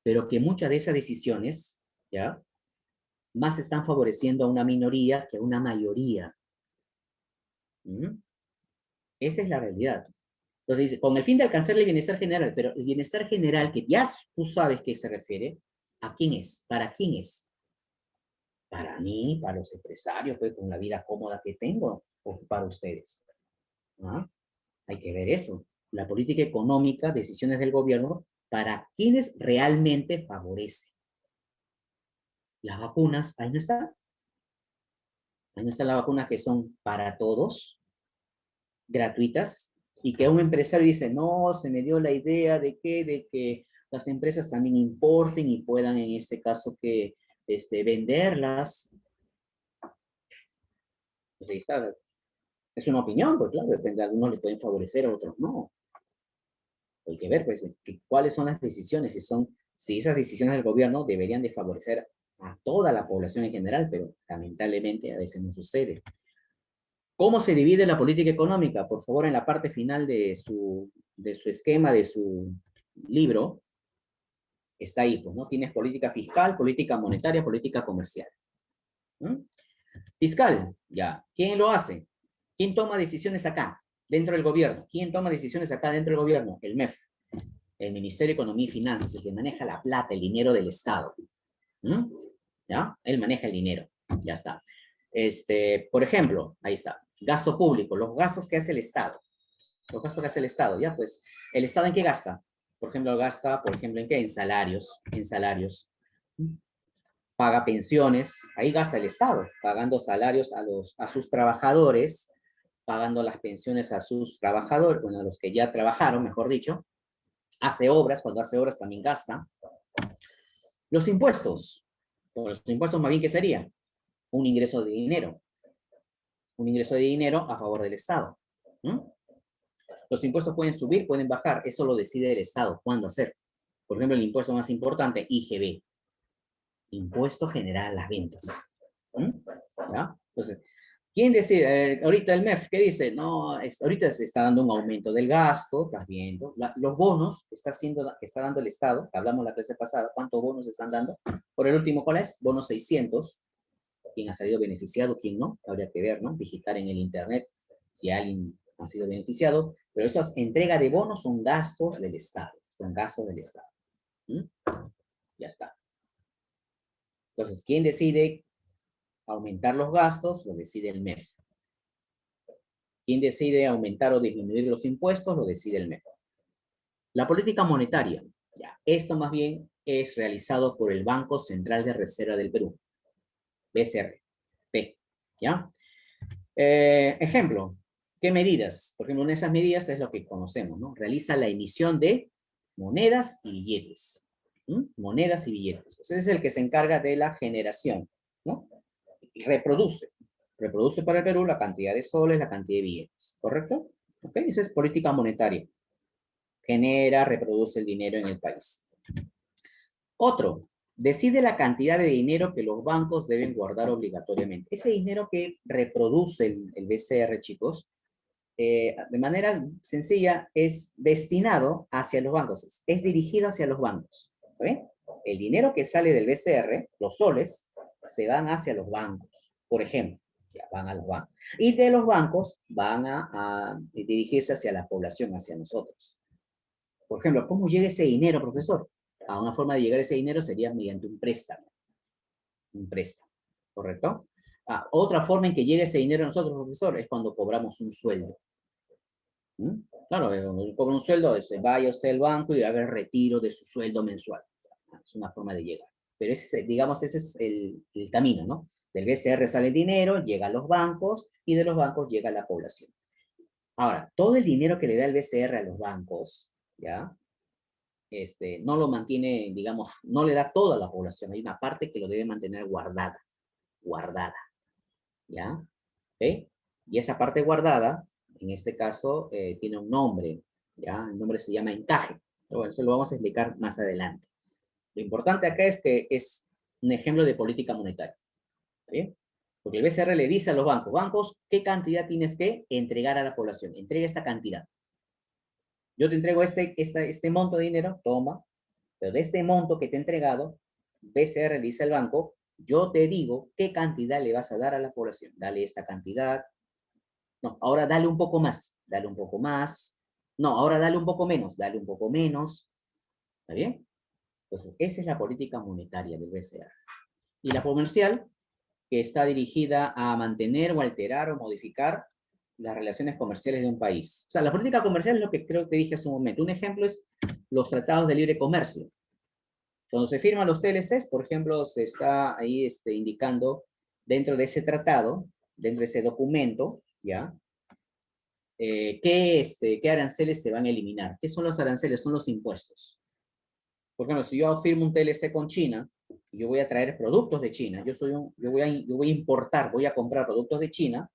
pero que muchas de esas decisiones, ¿ya? Más están favoreciendo a una minoría que a una mayoría. ¿Mm? Esa es la realidad. Entonces dice, con el fin de alcanzar el bienestar general, pero el bienestar general que ya tú sabes que se refiere, ¿a quién es? ¿Para quién es? Para mí, para los empresarios, pues con la vida cómoda que tengo, o para ustedes. ¿Ah? Hay que ver eso. La política económica, decisiones del gobierno, para quienes realmente favorece. Las vacunas, ahí no está. Ahí no están las vacunas que son para todos, gratuitas, y que un empresario dice, no, se me dio la idea de que las empresas también importen y puedan en este caso que venderlas. Pues ahí está. Es una opinión, pues claro, depende, a algunos les pueden favorecer, a otros no. Hay que ver, pues, cuáles son las decisiones, si esas decisiones del gobierno deberían de favorecer a toda la población en general, pero lamentablemente a veces no sucede. ¿Cómo se divide la política económica? Por favor, en la parte final de su esquema, de su libro, está ahí, pues, ¿no? Tienes política fiscal, política monetaria, política comercial. ¿Mm? Fiscal, ya. ¿Quién lo hace? ¿Quién toma decisiones acá, dentro del gobierno? ¿Quién toma decisiones acá dentro del gobierno? El MEF, el Ministerio de Economía y Finanzas, el que maneja la plata, el dinero del Estado. ¿Mm? ¿Ya? Él maneja el dinero. Ya está. Por ejemplo, ahí está. Gasto público, los gastos que hace el Estado. Los gastos que hace el Estado, ¿ya? Pues, ¿el Estado en qué gasta? Por ejemplo, gasta, por ejemplo, ¿en qué? En salarios, en salarios. Paga pensiones, ahí gasta el Estado, pagando salarios a sus trabajadores, pagando las pensiones a sus trabajadores, bueno, a los que ya trabajaron, mejor dicho. Hace obras, cuando hace obras también gasta. Los impuestos, los impuestos más bien, ¿qué sería? Un ingreso de dinero. Un ingreso de dinero a favor del Estado. ¿Mm? Los impuestos pueden subir, pueden bajar, eso lo decide el Estado, cuándo hacer. Por ejemplo, el impuesto más importante, IGB, Impuesto General a las Ventas. ¿Mm? ¿Ya? Entonces, ¿quién decide? Ahorita el MEF, ¿qué dice? No, ahorita se está dando un aumento del gasto, estás viendo. Los bonos que está dando el Estado, que hablamos la clase pasada, ¿cuántos bonos están dando? Por el último, ¿cuál es? Bonos 600. ¿Quién ha salido beneficiado? ¿Quién no? Habría que ver, ¿no? Digitar en el Internet si alguien ha sido beneficiado. Pero esas entregas de bonos son gastos del Estado. Son gastos del Estado. ¿Mm? Ya está. Entonces, ¿quién decide aumentar los gastos? Lo decide el MEF. ¿Quién decide aumentar o disminuir los impuestos? Lo decide el MEF. La política monetaria. Ya. Esto más bien es realizado por el Banco Central de Reserva del Perú. BCRP. ¿Ya? Ejemplo, ¿qué medidas? Por ejemplo, una de esas medidas es lo que conocemos, ¿no? Realiza la emisión de monedas y billetes. ¿Mm? Monedas y billetes. Ese es el que se encarga de la generación, ¿no? Y reproduce. Reproduce para el Perú la cantidad de soles, la cantidad de billetes, ¿correcto? ¿Ok? Esa es política monetaria. Genera, reproduce el dinero en el país. Otro, decide la cantidad de dinero que los bancos deben guardar obligatoriamente. Ese dinero que reproduce el BCR, chicos, de manera sencilla, es destinado hacia los bancos, es dirigido hacia los bancos. ¿Okay? El dinero que sale del BCR, los soles, se van hacia los bancos, por ejemplo, ya van a los bancos. Y de los bancos van a dirigirse hacia la población, hacia nosotros. Por ejemplo, ¿cómo llega ese dinero, profesor? A una forma de llegar a ese dinero sería mediante un préstamo, ¿correcto? Otra forma en que llegue ese dinero a nosotros, profesor, es cuando cobramos un sueldo. ¿Mm? Claro, cuando cobra un sueldo, vaya usted al banco y haga el retiro de su sueldo mensual. Es una forma de llegar. Pero ese, digamos, ese es el camino, ¿no? Del BCR sale el dinero, llega a los bancos y de los bancos llega a la población. Ahora, todo el dinero que le da el BCR a los bancos, ¿ya? No lo mantiene, digamos, no le da toda la población. Hay una parte que lo debe mantener guardada, ¿ya? ¿Ok? Y esa parte guardada, en este caso, tiene un nombre, ¿ya? El nombre se llama encaje. Pero bueno, eso lo vamos a explicar más adelante. Lo importante acá es que es un ejemplo de política monetaria, ¿bien? Porque el BCR le dice a los bancos, ¿qué cantidad tienes que entregar a la población? Entrega esta cantidad. Yo te entrego este monto de dinero, toma, pero de este monto que te he entregado, BCR le dice al banco, yo te digo qué cantidad le vas a dar a la población. Dale esta cantidad. No, ahora dale un poco más, dale un poco más. No, ahora dale un poco menos, dale un poco menos. ¿Está bien? Entonces, esa es la política monetaria del BCR. Y la comercial, que está dirigida a mantener o alterar o modificar las relaciones comerciales de un país. O sea, la política comercial es lo que creo que dije hace un momento. Un ejemplo es los tratados de libre comercio. Cuando se firman los TLCs, por ejemplo, se está ahí indicando dentro de ese tratado, dentro de ese documento, ¿ya? ¿Qué aranceles se van a eliminar? ¿Qué son los aranceles? Son los impuestos. Por ejemplo, si yo firmo un TLC con China, yo voy a traer productos de China, yo voy a importar, voy a comprar productos de China,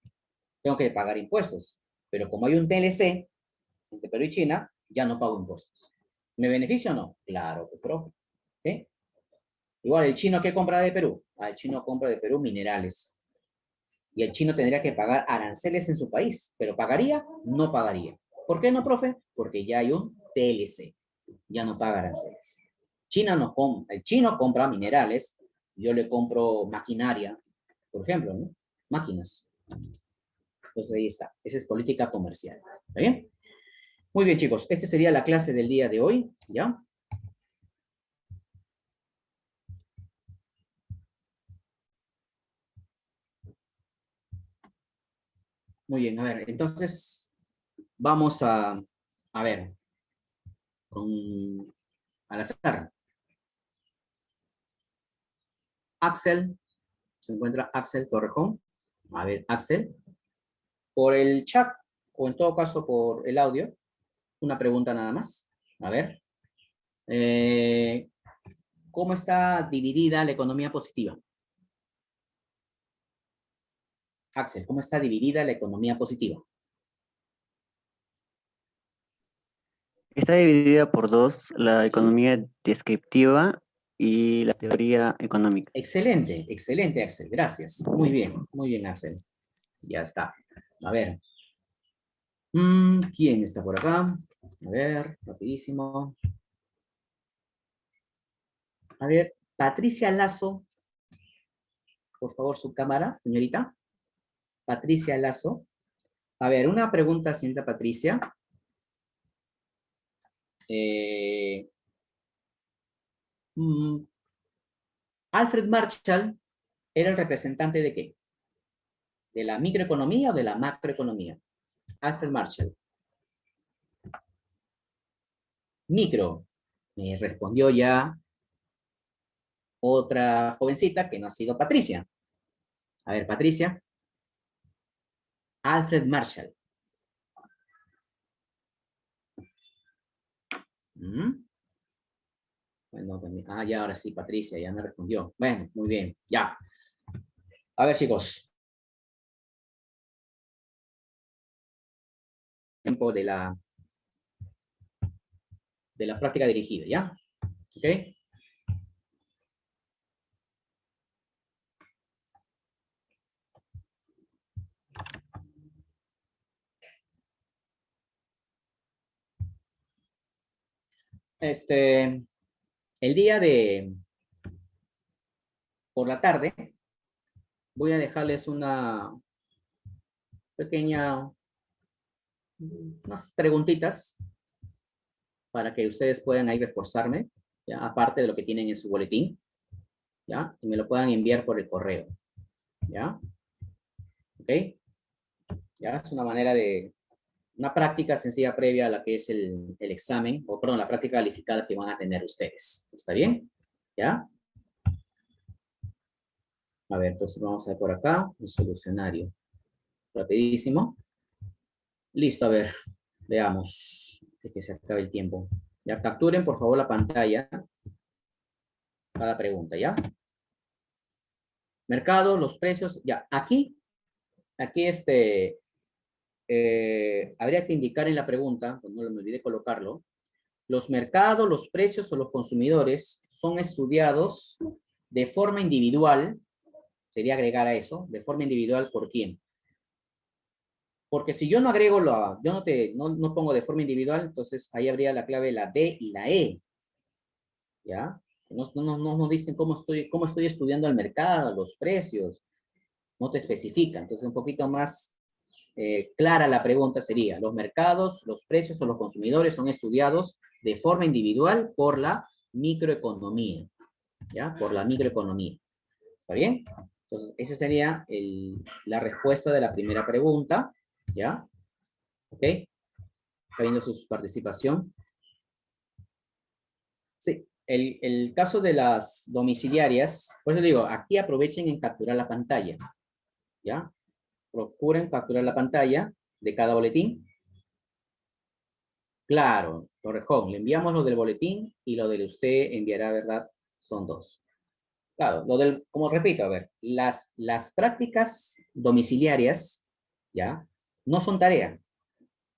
tengo que pagar impuestos. Pero como hay un TLC entre Perú y China, ya no pago impuestos. ¿Me beneficio o no? Claro, profe. ¿Sí? Igual, ¿el chino qué compra de Perú? El chino compra de Perú minerales. Y el chino tendría que pagar aranceles en su país. ¿Pero pagaría? No pagaría. ¿Por qué no, profe? Porque ya hay un TLC. Ya no paga aranceles. El chino compra minerales. Yo le compro maquinaria, por ejemplo, ¿no? Máquinas. Entonces ahí está. Esa es política comercial. ¿Está bien? Muy bien, chicos. Esta sería la clase del día de hoy. ¿Ya? Muy bien. A ver, entonces vamos a ver. Con, al azar. Axel. Se encuentra Axel Torrejón. A ver, Axel. Por el chat, o en todo caso por el audio, una pregunta nada más. A ver. Eh, ¿Cómo está dividida la economía positiva? Axel, ¿cómo está dividida la economía positiva? Está dividida por dos, la economía descriptiva y la teoría económica. Excelente, excelente, Axel. Gracias. Muy bien, Axel. Ya está. A ver. ¿Quién está por acá? A ver, rapidísimo. A ver, Patricia Lazo. Por favor, su cámara, señorita. Patricia Lazo. A ver, una pregunta, señorita Patricia. Eh, mm, Alfred Marshall era el representante de qué? ¿De la microeconomía o de la macroeconomía? Alfred Marshall. Micro. Me respondió ya otra jovencita que no ha sido Patricia. A ver, Patricia. Alfred Marshall. ¿Mm? Bueno, ya ahora sí, Patricia, ya me respondió. Bueno, muy bien, ya. A ver, chicos. tiempo de la práctica dirigida, ¿ya? ¿Ok? El día por la tarde, voy a dejarles una pequeña, unas preguntitas para que ustedes puedan ahí reforzarme, ¿ya? Aparte de lo que tienen en su boletín, ¿ya? Y me lo puedan enviar por el correo, ¿ya? ¿Ok? ¿Ya? Es una manera una práctica sencilla previa a la que es el examen, o perdón, la práctica calificada que van a tener ustedes. ¿Está bien? ¿Ya? A ver, entonces vamos a ver por acá, el solucionario. Rapidísimo. Listo, a ver, veamos, de que se acabe el tiempo. Ya, capturen por favor la pantalla, cada pregunta, ¿ya? Mercado, los precios, ya, aquí habría que indicar en la pregunta, pues no me olvidé colocarlo, los mercados, los precios o los consumidores son estudiados de forma individual, sería agregar a eso, de forma individual, ¿por quién? Porque si yo no agrego yo no pongo de forma individual, entonces ahí habría la clave la D y la E, ¿ya? No dicen cómo estoy estudiando el mercado, los precios, no te especifica. Entonces un poquito más clara la pregunta sería, ¿los mercados, los precios o los consumidores son estudiados de forma individual por la microeconomía? ¿Ya? Por la microeconomía. ¿Está bien? Entonces, esa sería la respuesta de la primera pregunta. ¿Ya? ¿Ok? ¿Está viendo su participación? Sí. El caso de las domiciliarias, por eso digo, aquí aprovechen en capturar la pantalla. ¿Ya? Procuren capturar la pantalla de cada boletín. Claro, Torrejón, le enviamos lo del boletín y lo de usted enviará, ¿verdad? Son dos. Claro, como repito, a ver, las prácticas domiciliarias, ¿ya? No son tarea,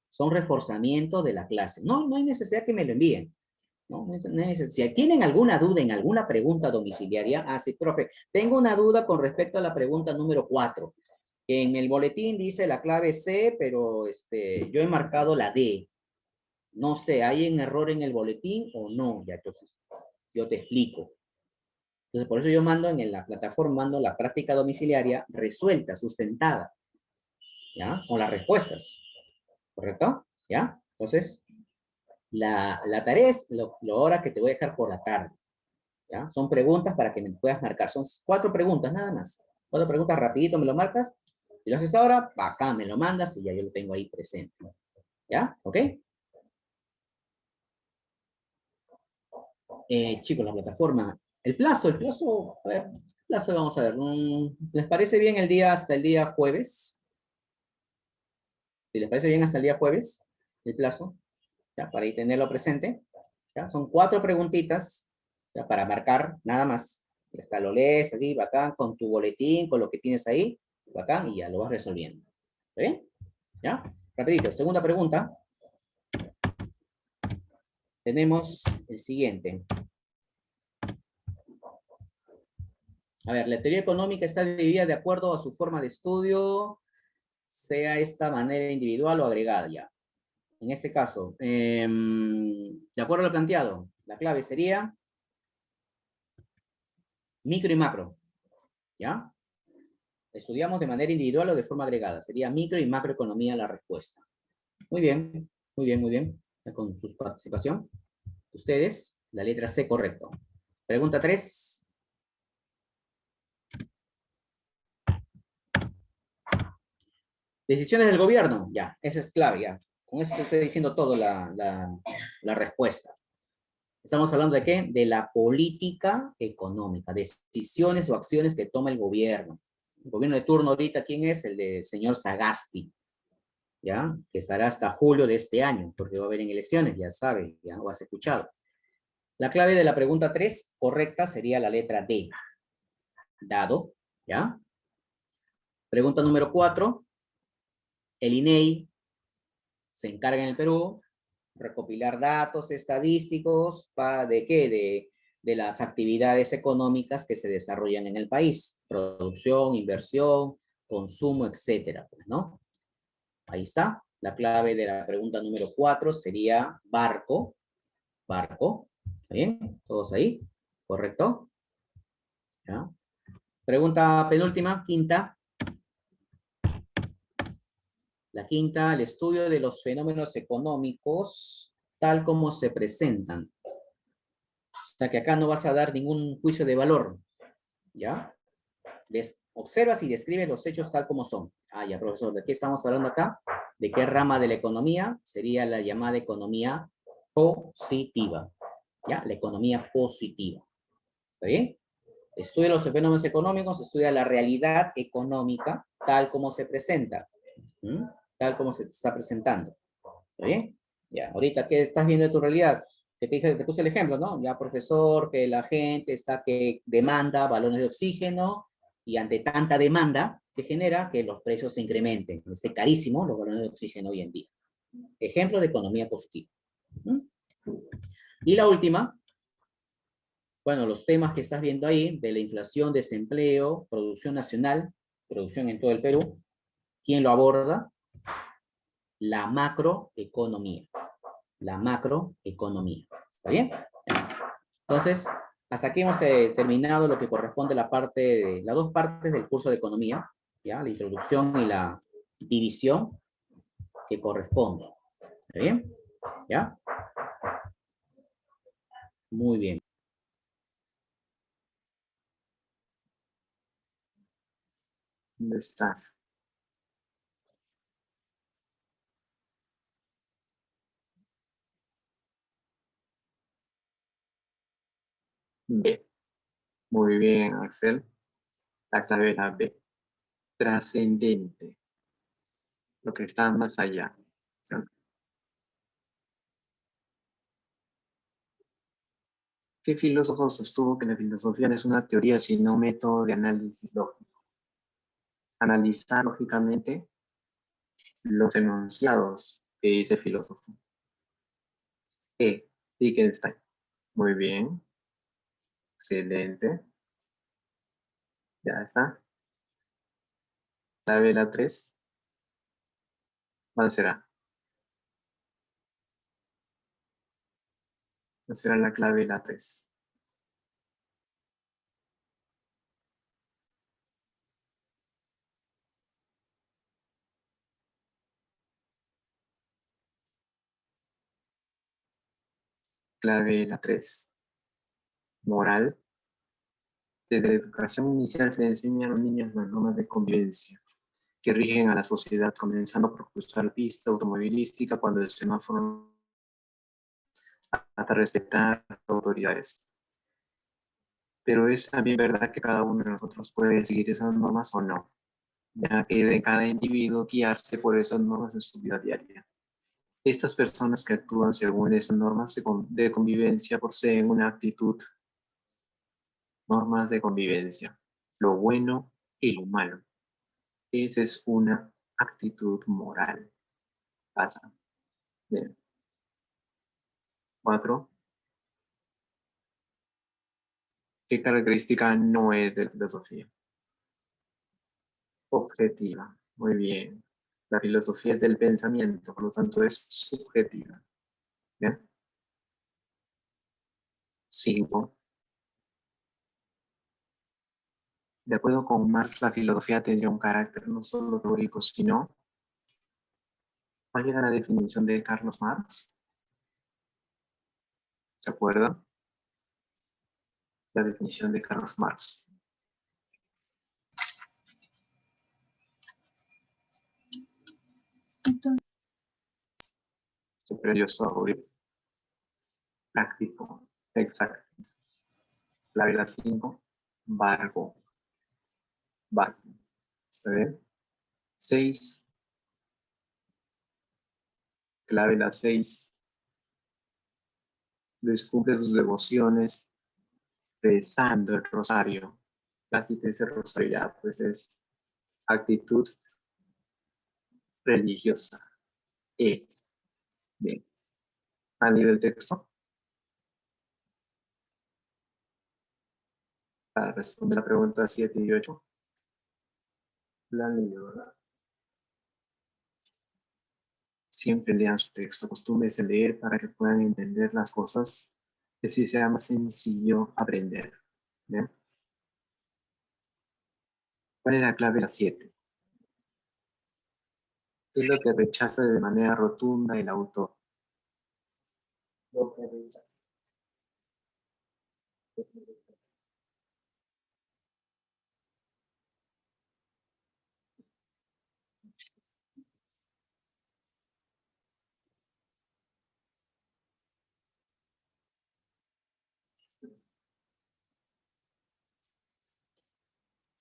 son reforzamiento de la clase. No hay necesidad que me lo envíen. No hay necesidad. Si tienen alguna duda en alguna pregunta domiciliaria, sí, profe, tengo una duda con respecto a la pregunta número 4. En el boletín dice la clave C, pero yo he marcado la D. No sé, ¿hay un error en el boletín o no? Ya, entonces, yo te explico. Entonces, por eso yo mando en la plataforma, mando la práctica domiciliaria resuelta, sustentada, ¿ya? Con las respuestas, ¿correcto? ¿Ya? Entonces, la tarea es lo ahora que te voy a dejar por la tarde, ¿ya? Son preguntas para que me puedas marcar. Son 4 preguntas nada más. 4 preguntas, rapidito me lo marcas. Si lo haces ahora, acá me lo mandas y ya yo lo tengo ahí presente. ¿Ya? ¿Ok? Chicos, la plataforma. El plazo, a ver, el plazo vamos a ver. ¿Les parece bien hasta el día jueves? Si les parece bien hasta el día jueves, el plazo, ¿ya? Para ahí tenerlo presente. ¿Ya? Son 4 preguntitas, ¿ya? Para marcar, nada más. Ya está, lo lees así, bacán, con tu boletín, con lo que tienes ahí, bacán, y ya lo vas resolviendo. ¿Está bien? ¿Ya? Rapidito, segunda pregunta. Tenemos el siguiente. A ver, la teoría económica está dividida de acuerdo a su forma de estudio, sea esta manera individual o agregada ya. En este caso, de acuerdo a lo planteado, la clave sería micro y macro, ¿ya? Estudiamos de manera individual o de forma agregada. Sería micro y macroeconomía la respuesta. Muy bien, muy bien, muy bien. Con su participación. Ustedes, la letra C, correcto. Pregunta 3. Decisiones del gobierno, ya, esa es clave, ya. Con eso te estoy diciendo todo la respuesta. Estamos hablando de qué? De la política económica, decisiones o acciones que toma el gobierno. El gobierno de turno ahorita, ¿quién es? El del señor Sagasti, ¿ya? Que estará hasta julio de este año, porque va a haber en elecciones, ya sabes, ya lo has escuchado. La clave de la pregunta 3, correcta, sería la letra D. Dado, ¿ya? Pregunta número 4. El INEI se encarga en el Perú recopilar datos estadísticos ¿de qué? De las actividades económicas que se desarrollan en el país. Producción, inversión, consumo, etcétera, pues, ¿no? Ahí está. La clave de la pregunta número 4 sería barco. Barco. ¿Está bien? ¿Todos ahí? ¿Correcto? ¿Ya? Pregunta penúltima, quinta. La quinta, el estudio de los fenómenos económicos tal como se presentan. O sea que acá no vas a dar ningún juicio de valor, ¿ya? Observas y describes los hechos tal como son. Ah, ya, profesor, ¿de qué estamos hablando acá? ¿De qué rama de la economía? Sería la llamada economía positiva, ¿ya? La economía positiva. ¿Está bien? Estudia los fenómenos económicos, estudia la realidad económica tal como se presenta, ¿m? Tal como se está presentando. ¿Está bien? Ya, ahorita, ¿qué estás viendo de tu realidad? Te puse el ejemplo, ¿no? Ya, profesor, que la gente está que demanda balones de oxígeno y ante tanta demanda que genera que los precios se incrementen. Esté carísimo los balones de oxígeno hoy en día. Ejemplo de economía positiva. ¿Mm? Y la última, bueno, los temas que estás viendo ahí, de la inflación, desempleo, producción nacional, producción en todo el Perú, ¿quién lo aborda? La macroeconomía. La macroeconomía. ¿Está bien? Entonces, hasta aquí hemos terminado lo que corresponde a las dos partes del curso de economía, ¿ya? La introducción y la división que corresponde. ¿Está bien? ¿Ya? Muy bien. ¿Dónde estás? B. Muy bien, Axel. La clave era B. Trascendente. Lo que está más allá. ¿Qué filósofo sostuvo que la filosofía no es una teoría, sino un método de análisis lógico? Analizar lógicamente los enunciados que dice el filósofo. E. Wittgenstein. Muy bien. Excelente. Ya está. Clave la 3. ¿Cuál será? ¿Cuál será la clave la 3? Clave la 3. Moral. Desde la educación inicial se enseña a los niños las normas de convivencia que rigen a la sociedad, comenzando por cruzar la pista automovilística cuando el semáforo, hasta respetar las autoridades. Pero es también verdad que cada uno de nosotros puede seguir esas normas o no, ya que de cada individuo guiarse por esas normas en su vida diaria. Estas personas que actúan según esas normas de convivencia poseen una actitud, normas de convivencia, lo bueno y lo malo. Esa es una actitud moral. Pasa. Bien. 4. ¿Qué característica no es de la filosofía? Objetiva. Muy bien. La filosofía es del pensamiento, por lo tanto es subjetiva. ¿Bien? 5. De acuerdo con Marx, la filosofía tendría un carácter no solo teórico, sino... ¿Cuál era la definición de Carlos Marx? ¿Se acuerdan? La definición de Carlos Marx. Superior sobre práctico. Exacto. Clave la 5. Barco. Barco. ¿Se ve? 6. Clave la 6. Luis cumple sus devociones rezando el rosario. Casi te dice rosario ya, pues es actitud religiosa. Bien. ¿Han leído el texto? Para responder la pregunta 7 y 8. La han leído, ¿verdad? Siempre lean su texto, acostúmbrense a leer para que puedan entender las cosas, que así sea más sencillo aprender. ¿Bien? ¿Cuál es la clave de la 7? ¿Qué es lo que rechaza de manera rotunda el autor? Lo que rechaza.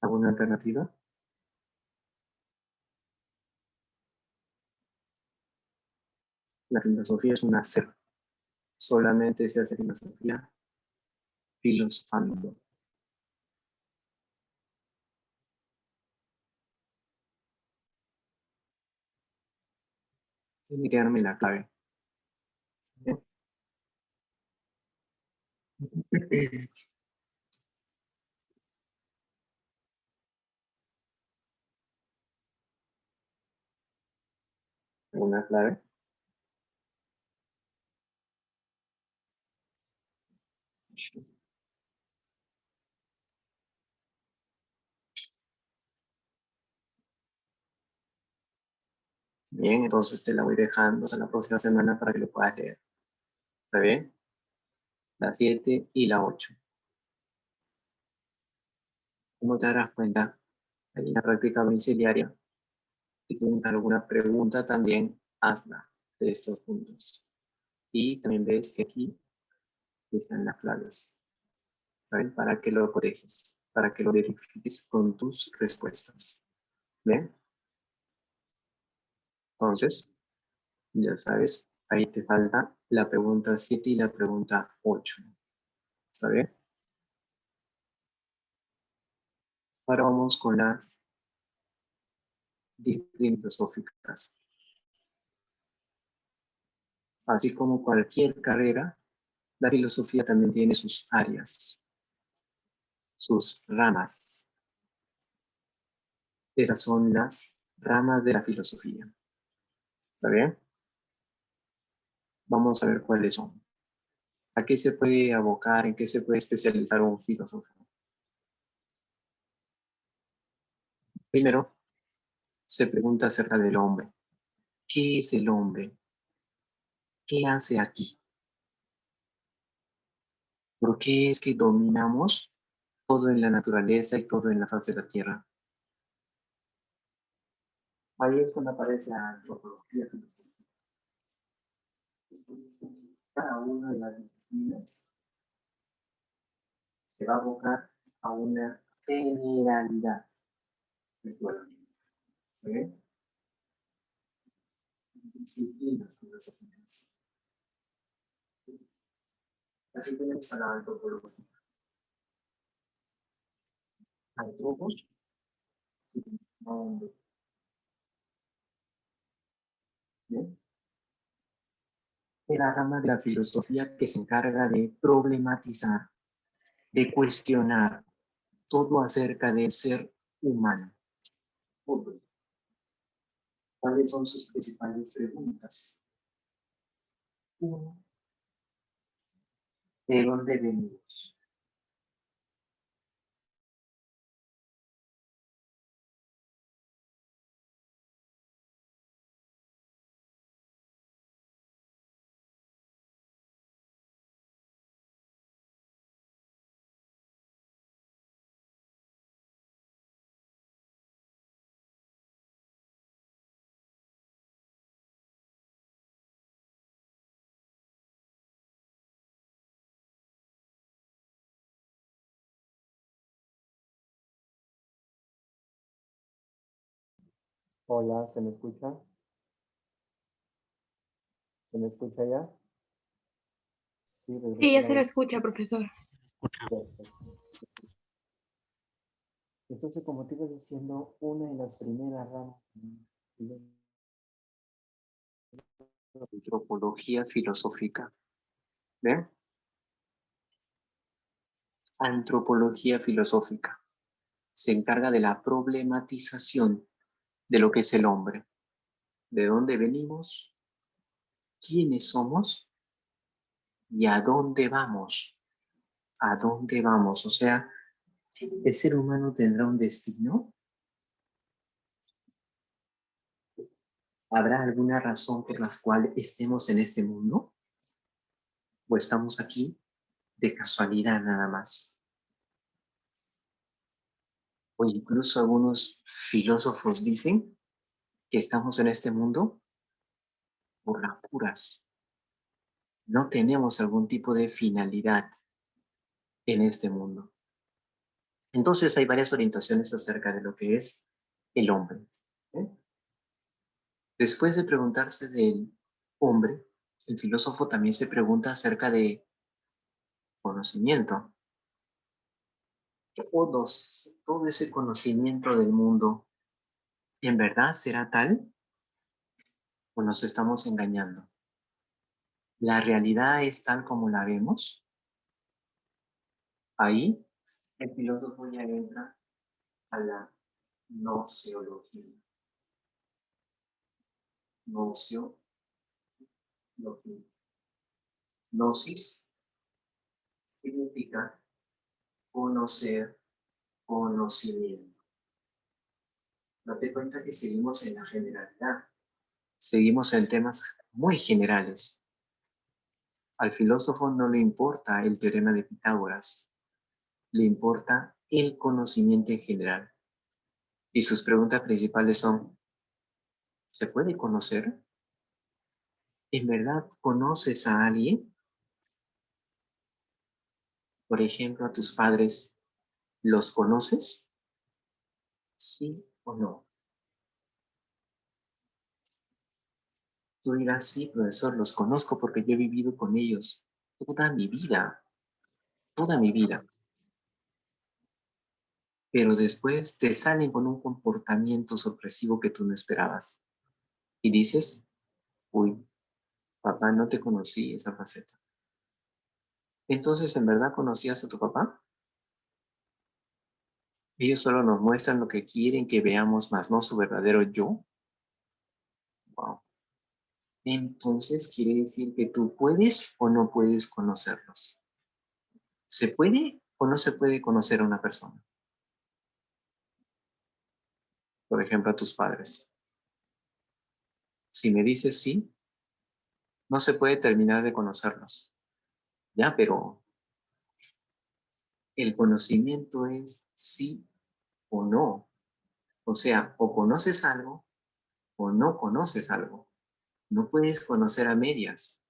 ¿Alguna alternativa? La filosofía es un hacer. Solamente se hace filosofía filosofando. Tiene que darme la clave. ¿Bien? ¿Alguna clave? Bien, entonces te la voy dejando hasta la próxima semana para que lo puedas leer. ¿Está bien? La 7 y la 8. Como te darás cuenta, hay una práctica domiciliaria. Si tienes alguna pregunta, también hazla de estos puntos. Y también ves que aquí están las claves, ¿saben? Para que lo corriges, para que lo verifiques con tus respuestas. ¿Bien? Entonces, ya sabes, ahí te falta la pregunta 7 y la pregunta 8. ¿Está bien? Ahora vamos con las disciplinas filosóficas. Así como cualquier carrera, la filosofía también tiene sus áreas, sus ramas. Esas son las ramas de la filosofía. ¿Está bien? Vamos a ver cuáles son. ¿A qué se puede abocar? ¿En qué se puede especializar un filósofo? Primero, se pregunta acerca del hombre. ¿Qué es el hombre? ¿Qué hace aquí? ¿Por qué es que dominamos todo en la naturaleza y todo en la faz de la tierra? Ahí es cuando aparece la antropología filosófica. Cada una de las disciplinas se va a abocar a una generalidad. Recuerden, ¿ok? Disciplinas filosóficas. Aquí tenemos a la antropología. Antropos, sí, hombre. ¿Bien? Es la rama de la filosofía que se encarga de problematizar, de cuestionar todo acerca del ser humano. ¿Cuáles son sus principales preguntas? Uno, ¿de dónde venimos? Hola, ¿se me escucha? ¿Se me escucha ya? Sí, Sí, ya regresé se la la voz. escucha, profesor. Perfecto. Entonces, como te iba diciendo, una de las primeras ramas Antropología filosófica. ¿Ven? Antropología filosófica. Se encarga de la problematización de lo que es el hombre. ¿De dónde venimos? ¿Quiénes somos? ¿Y a dónde vamos? ¿A dónde vamos? O sea, ¿el ser humano tendrá un destino? ¿Habrá alguna razón por la cual estemos en este mundo? ¿O estamos aquí de casualidad nada más? O incluso algunos filósofos dicen que estamos en este mundo por las puras. No tenemos algún tipo de finalidad en este mundo. Entonces hay varias orientaciones acerca de lo que es el hombre. ¿Eh? Después de preguntarse del hombre, el filósofo también se pregunta acerca de conocimiento. Todo ese conocimiento del mundo, ¿en verdad será tal o nos estamos engañando? ¿La realidad es tal como la vemos? Ahí el filósofo ya entra a la noceología. Noceología. Gnosis significa conocer, conocimiento. Date cuenta que seguimos en la generalidad. Seguimos en temas muy generales. Al filósofo no le importa el teorema de Pitágoras, le importa el conocimiento en general. Y sus preguntas principales son, ¿se puede conocer? ¿En verdad conoces a alguien? Por ejemplo, a tus padres, ¿los conoces? ¿Sí o no? Tú dirás, sí, profesor, los conozco porque yo he vivido con ellos toda mi vida, toda mi vida. Pero después te salen con un comportamiento sorpresivo que tú no esperabas. Y dices, uy, papá, no te conocí esa faceta. Entonces, ¿en verdad conocías a tu papá? Ellos solo nos muestran lo que quieren que veamos, más no su verdadero yo. Wow. Entonces, quiere decir que tú puedes o no puedes conocerlos. ¿Se puede o no se puede conocer a una persona? Por ejemplo, a tus padres. Si me dices sí, no se puede terminar de conocerlos. Ya, pero el conocimiento es sí o no. O sea, o conoces algo o no conoces algo. No puedes conocer a medias,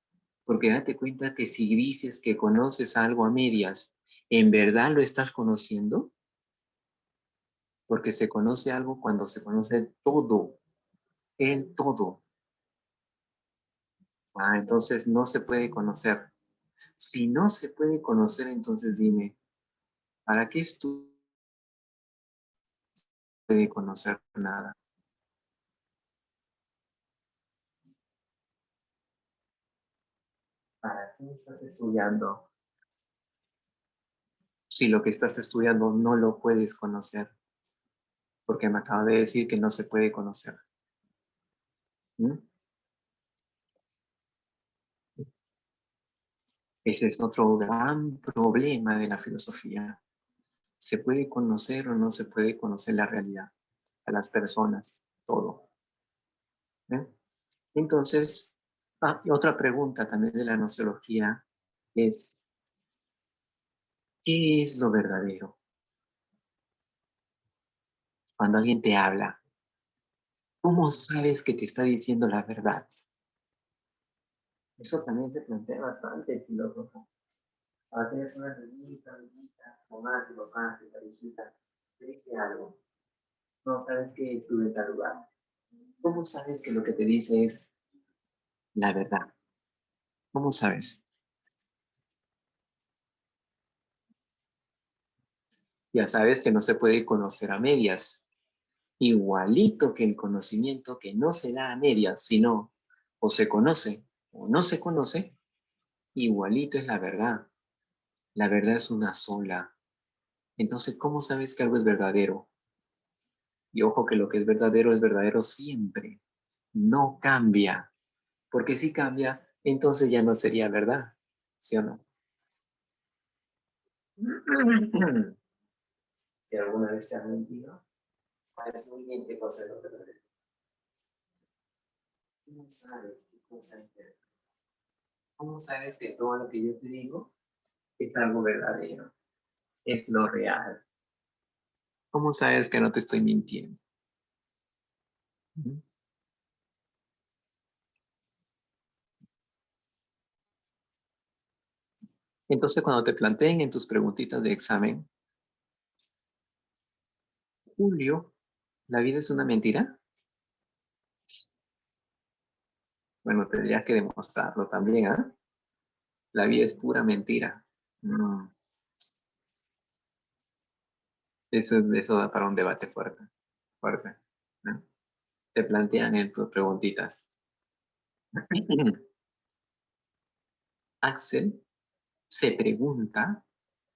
porque date cuenta que si dices que conoces algo a medias, ¿en verdad lo estás conociendo? Porque se conoce algo cuando se conoce todo, el todo. Entonces no se puede conocer. Si no se puede conocer, entonces dime, ¿para qué tú puede conocer nada? ¿Para qué estás estudiando? Si lo que estás estudiando no lo puedes conocer, porque me acaba de decir que no se puede conocer. ¿Mm? Ese es otro gran problema de la filosofía. ¿Se puede conocer o no se puede conocer la realidad? A las personas, todo. ¿Eh? Entonces, y otra pregunta también de la nociología es, ¿qué es lo verdadero? Cuando alguien te habla, ¿cómo sabes que te está diciendo la verdad? Eso también se plantea bastante el filósofo. Ahora tienes una niñita, mamá, tu papá, tu parejita, te dice algo. No sabes que estuve en tal lugar. ¿Cómo sabes que lo que te dice es la verdad? ¿Cómo sabes? Ya sabes que no se puede conocer a medias. Igualito que el conocimiento que no se da a medias, sino o se conoce o no se conoce, igualito es la verdad. La verdad es una sola. Entonces, ¿cómo sabes que algo es verdadero? Y ojo que lo que es verdadero siempre. No cambia. Porque si cambia, entonces ya no sería verdad. ¿Sí o no? Si alguna vez te han mentido, sabes muy bien qué cosa es lo verdadero. ¿Cómo sabes qué cosa es verdadero? ¿Cómo sabes que todo lo que yo te digo es algo verdadero? Es lo real. ¿Cómo sabes que no te estoy mintiendo? ¿Mm? Entonces, cuando te planteen en tus preguntitas de examen, Julio, ¿la vida es una mentira? Bueno, tendrías que demostrarlo también, ¿ah? La vida es pura mentira. Mm, eso da para un debate fuerte, fuerte, ¿no? Te plantean en tus preguntitas. Axel se pregunta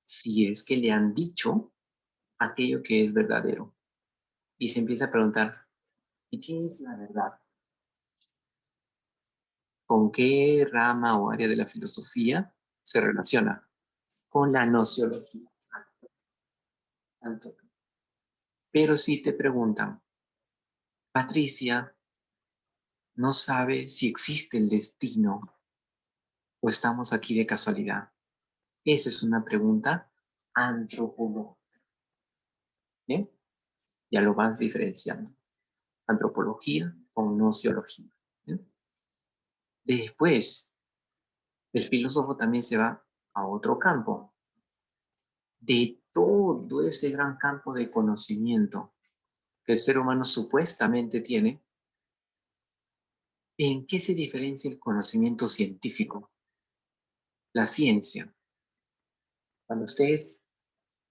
si es que le han dicho aquello que es verdadero. Y se empieza a preguntar, ¿y qué es la verdad? ¿Con qué rama o área de la filosofía se relaciona? Con la nociología. Pero si te preguntan, Patricia, ¿no sabe si existe el destino o estamos aquí de casualidad? Eso es una pregunta antropológica. ¿Bien? Ya lo vas diferenciando. Antropología con nociología. ¿Bien? Después, el filósofo también se va a otro campo. De todo ese gran campo de conocimiento que el ser humano supuestamente tiene, ¿en qué se diferencia el conocimiento científico? La ciencia. Cuando ustedes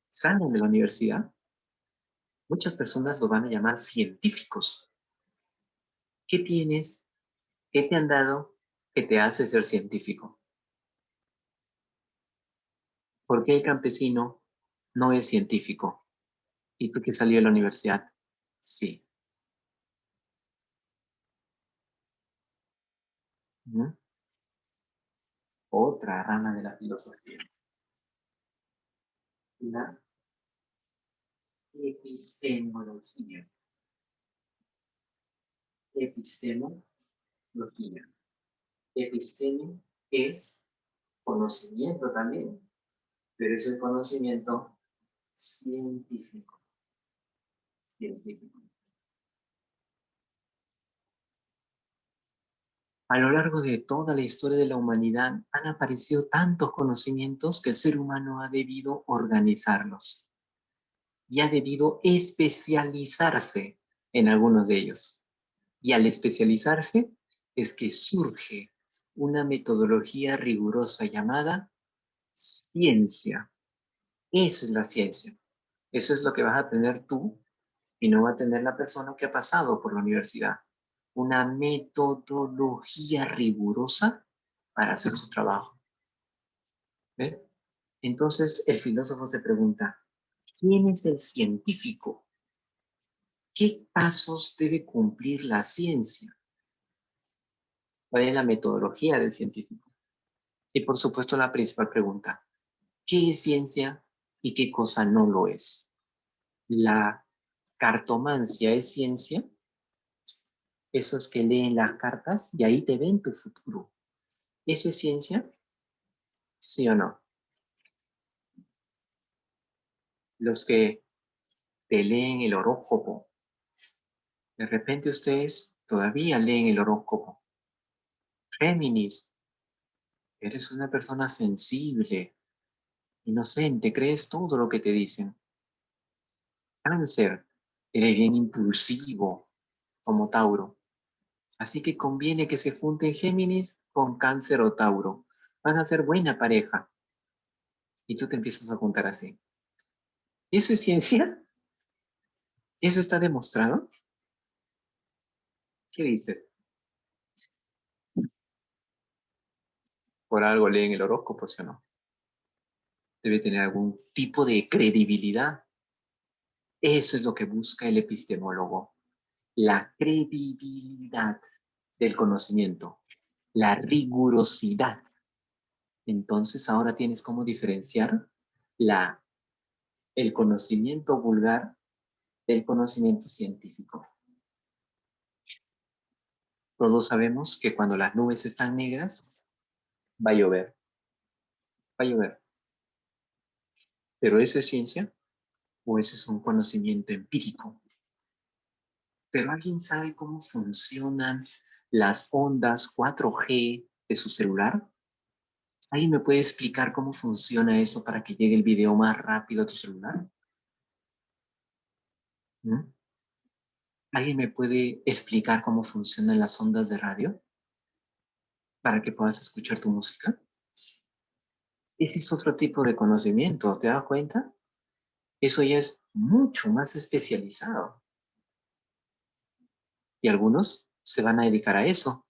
salen de la universidad, muchas personas lo van a llamar científicos. ¿Qué tienes? ¿Qué te han dado que te hace ser científico? ¿Por qué el campesino no es científico? ¿Y tú que salió de la universidad? Sí. ¿Mm? Otra rama de la filosofía. La epistemología. Epistemología. Episteme es conocimiento también, pero es el conocimiento científico. Científico. A lo largo de toda la historia de la humanidad han aparecido tantos conocimientos que el ser humano ha debido organizarlos y ha debido especializarse en algunos de ellos. Y al especializarse es que surge una metodología rigurosa llamada ciencia. Eso es la ciencia. Eso es lo que vas a tener tú y no va a tener la persona que ha pasado por la universidad. Una metodología rigurosa para hacer su trabajo. ¿Ves? Entonces el filósofo se pregunta, ¿quién es el científico? ¿Qué pasos debe cumplir la ciencia? ¿Cuál es la metodología del científico? Y por supuesto la principal pregunta, ¿qué es ciencia y qué cosa no lo es? ¿La cartomancia es ciencia? Esos que leen las cartas y ahí te ven tu futuro. ¿Eso es ciencia? ¿Sí o no? Los que te leen el horóscopo. De repente ustedes todavía leen el horóscopo. Géminis, eres una persona sensible, inocente, crees todo lo que te dicen. Cáncer, eres bien impulsivo, como Tauro. Así que conviene que se junten Géminis con Cáncer o Tauro. Van a ser buena pareja. Y tú te empiezas a juntar así. ¿Eso es ciencia? ¿Eso está demostrado? ¿Qué dices? Por algo leen el horóscopo, ¿sí o no? Debe tener algún tipo de credibilidad. Eso es lo que busca el epistemólogo. La credibilidad del conocimiento. La rigurosidad. Entonces ahora tienes cómo diferenciar el conocimiento vulgar del conocimiento científico. Todos sabemos que cuando las nubes están negras, va a llover. Va a llover. ¿Pero eso es ciencia? ¿O ese es un conocimiento empírico? ¿Pero alguien sabe cómo funcionan las ondas 4G de su celular? ¿Alguien me puede explicar cómo funciona eso para que llegue el video más rápido a tu celular? ¿Mm? ¿Alguien me puede explicar cómo funcionan las ondas de radio para que puedas escuchar tu música? Ese es otro tipo de conocimiento, ¿te das cuenta? Eso ya es mucho más especializado. Y algunos se van a dedicar a eso.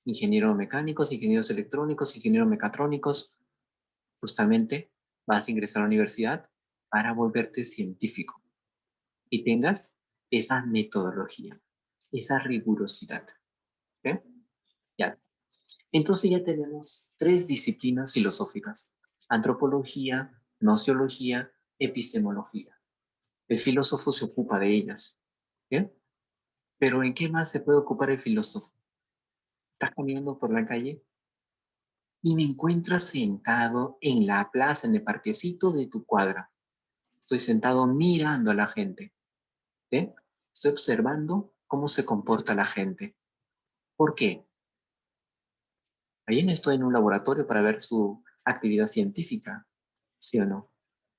Ingenieros mecánicos, ingenieros electrónicos, ingenieros mecatrónicos. Justamente vas a ingresar a la universidad para volverte científico y tengas esa metodología, esa rigurosidad. ¿Ok? Ya. Entonces ya tenemos 3 disciplinas filosóficas: antropología, gnoseología, epistemología. El filósofo se ocupa de ellas. ¿Bien? Pero ¿en qué más se puede ocupar el filósofo? Estás caminando por la calle y me encuentras sentado en la plaza, en el parquecito de tu cuadra. Estoy sentado mirando a la gente. ¿Bien? Estoy observando cómo se comporta la gente. ¿Por qué? Ahí no estoy en un laboratorio para ver su actividad científica, ¿sí o no?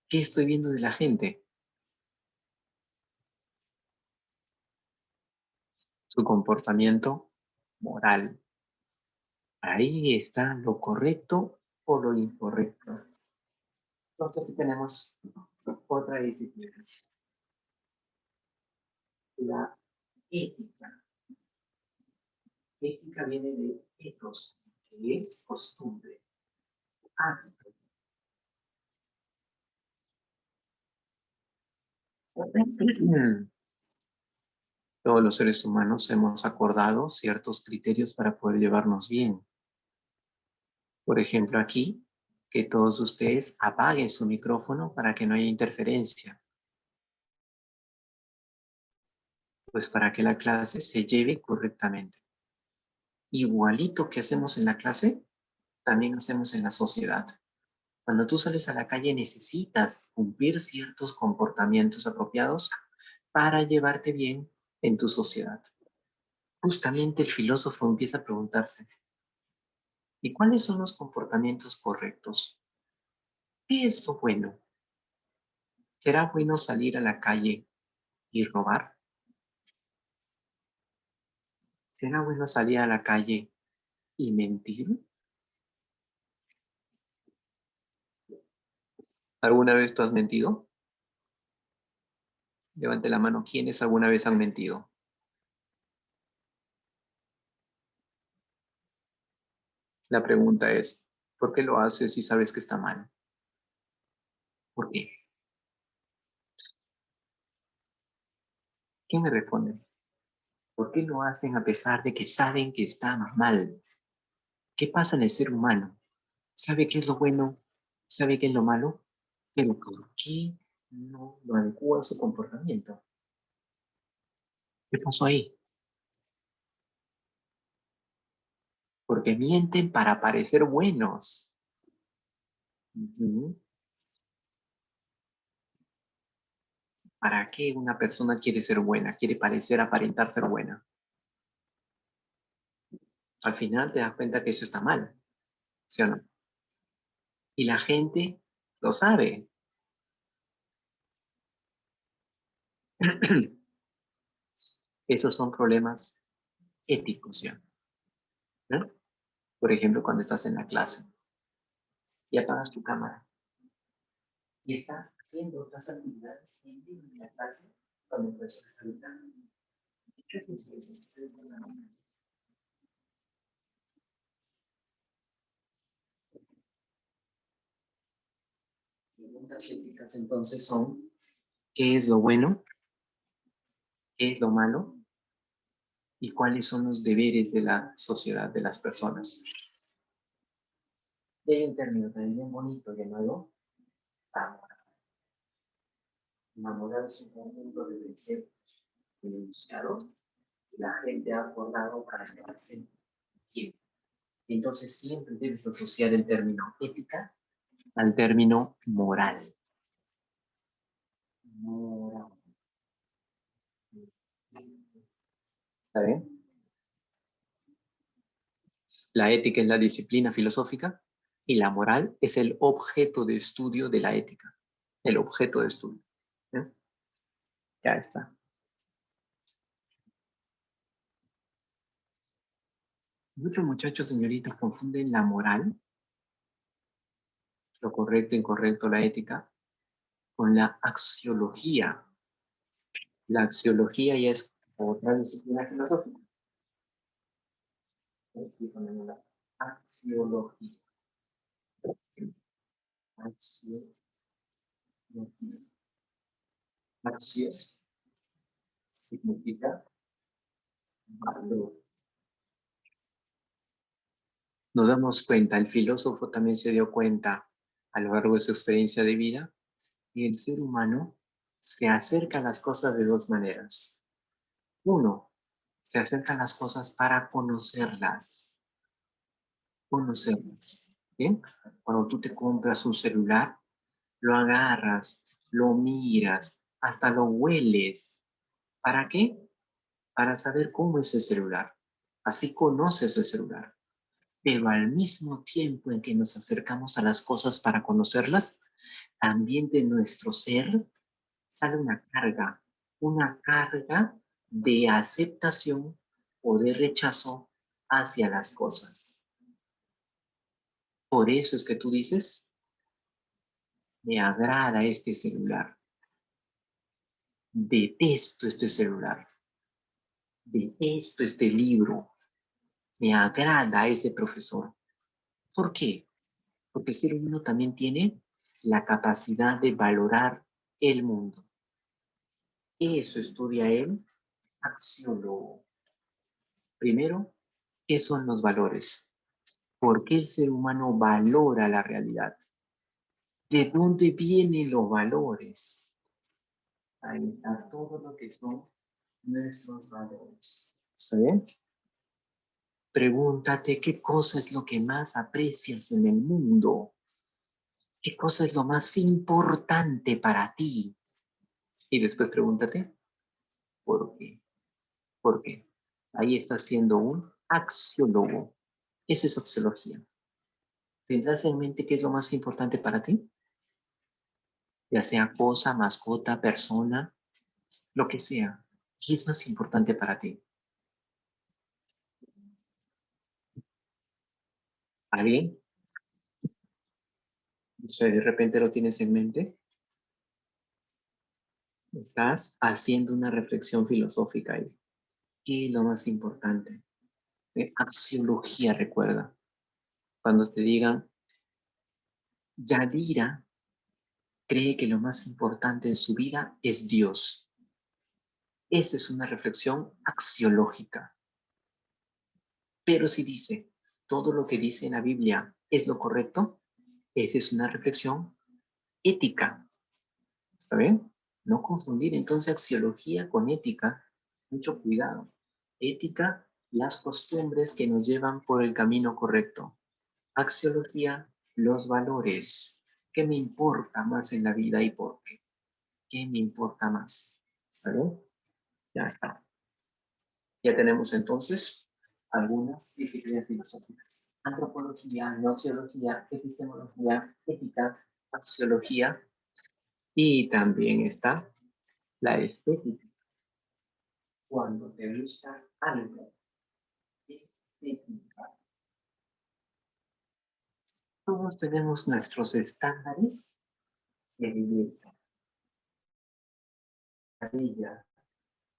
¿Qué estoy viendo de la gente? Su comportamiento moral. Ahí está lo correcto o lo incorrecto. Entonces aquí tenemos otra disciplina. La ética. Ética viene de ethos, que es costumbre. Hábito. Todos los seres humanos hemos acordado ciertos criterios para poder llevarnos bien. Por ejemplo, aquí, que todos ustedes apaguen su micrófono para que no haya interferencia. Pues para que la clase se lleve correctamente. Igualito que hacemos en la clase, también hacemos en la sociedad. Cuando tú sales a la calle necesitas cumplir ciertos comportamientos apropiados para llevarte bien en tu sociedad. Justamente el filósofo empieza a preguntarse, ¿y cuáles son los comportamientos correctos? ¿Qué es lo bueno? ¿Será bueno salir a la calle y robar? ¿Será bueno salir a la calle y mentir? ¿Alguna vez tú has mentido? Levante la mano, ¿quiénes alguna vez han mentido? La pregunta es, ¿por qué lo haces si sabes que está mal? ¿Por qué? ¿Quién me responde? ¿Por qué lo hacen a pesar de que saben que está mal? ¿Qué pasa en el ser humano? ¿Sabe qué es lo bueno? ¿Sabe qué es lo malo? Pero ¿por qué no lo adecua a su comportamiento? ¿Qué pasó ahí? Porque mienten para parecer buenos. Ujú. ¿Para qué una persona quiere ser buena? Quiere parecer, aparentar ser buena. Al final te das cuenta que eso está mal, ¿sí o no? Y la gente lo sabe. Esos son problemas éticos, ¿ya? ¿No? Por ejemplo, cuando estás en la clase y apagas tu cámara y estás haciendo otras actividades en vivo en la clase cuando el profesor está gritando. ¿Qué haces eso? preguntas éticas entonces son, ¿qué es lo bueno? ¿Qué es lo malo? ¿Y cuáles son los deberes de la sociedad, de las personas? Y hay un término también bien bonito de nuevo. La moral es un conjunto de preceptos enunciados que la gente ha acordado para quedarse bien. Entonces siempre debes asociar el término ética al término moral. Moral. ¿Está bien? La ética es la disciplina filosófica y la moral es el objeto de estudio de la ética. El objeto de estudio. ¿Eh? Ya está. Muchos muchachos, señoritas, confunden la moral, lo correcto, incorrecto, la ética, con la axiología. La axiología ya es otra disciplina filosófica. Aquí ponemos la axiología. Axiología. Axios significa valor. Nos damos cuenta, el filósofo también se dio cuenta a lo largo de su experiencia de vida, que el ser humano se acerca a las cosas de dos maneras. Uno, se acerca a las cosas para conocerlas. Conocerlas. ¿Bien? Cuando tú te compras un celular, lo agarras, lo miras, hasta lo hueles. ¿Para qué? Para saber cómo es el celular. Así conoces el celular. Pero al mismo tiempo en que nos acercamos a las cosas para conocerlas, también de nuestro ser sale una carga de aceptación o de rechazo hacia las cosas. Por eso es que tú dices, me agrada este celular, detesto este celular, detesto este libro, me agrada este profesor. ¿Por qué? Porque el ser humano también tiene la capacidad de valorar el mundo. Eso estudia el axiólogo. Primero, ¿qué son los valores? ¿Por qué el ser humano valora la realidad? ¿De dónde vienen los valores? Ahí está todo lo que son nuestros valores. ¿Está bien? Pregúntate qué cosa es lo que más aprecias en el mundo. ¿Qué cosa es lo más importante para ti? Y después pregúntate, ¿por qué? ¿Por qué? Ahí está siendo un axiólogo. Esa es axiología. ¿Tendrás en mente qué es lo más importante para ti? Ya sea cosa, mascota, persona, lo que sea. ¿Qué es más importante para ti? ¿Alguien? O sea, de repente lo tienes en mente. Estás haciendo una reflexión filosófica ahí. ¿Qué es lo más importante? Axiología, recuerda. Cuando te digan, Yadira cree que lo más importante en su vida es Dios. Esa es una reflexión axiológica. Pero si dice, todo lo que dice en la Biblia es lo correcto, esa es una reflexión ética. ¿Está bien? No confundir entonces axiología con ética. Mucho cuidado. Ética, las costumbres que nos llevan por el camino correcto. Axiología, los valores. ¿Qué me importa más en la vida y por qué? ¿Qué me importa más? ¿Está bien? Ya está. Ya tenemos entonces algunas disciplinas filosóficas. Antropología, nociología, epistemología, ética, axiología y también está la estética. Cuando te gusta algo, estética. Todos tenemos nuestros estándares de belleza. Bella,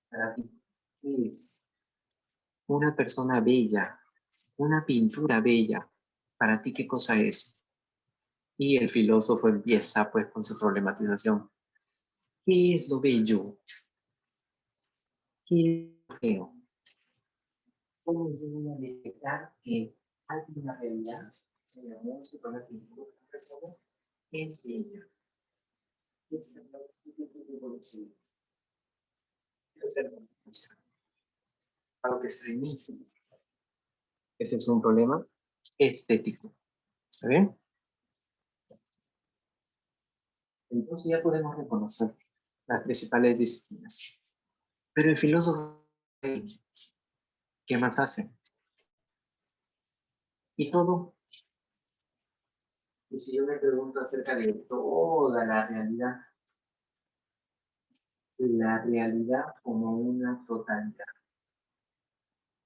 para ti, ¿qué es? Una persona bella, una pintura bella, ¿para ti qué cosa es? Y el filósofo empieza pues con su problematización. ¿Qué es lo bello? ¿Qué es lo feo? ¿Cómo yo voy a detectar que hay una realidad en el mundo superlativo es bella? Esta es la evolución. Para lo que se inicia. Ese es un problema estético. ¿Está bien? Entonces ya podemos reconocer las principales disciplinas. Pero el filósofo, ¿qué más hace? Y todo. Y si yo me pregunto acerca de toda la realidad como una totalidad,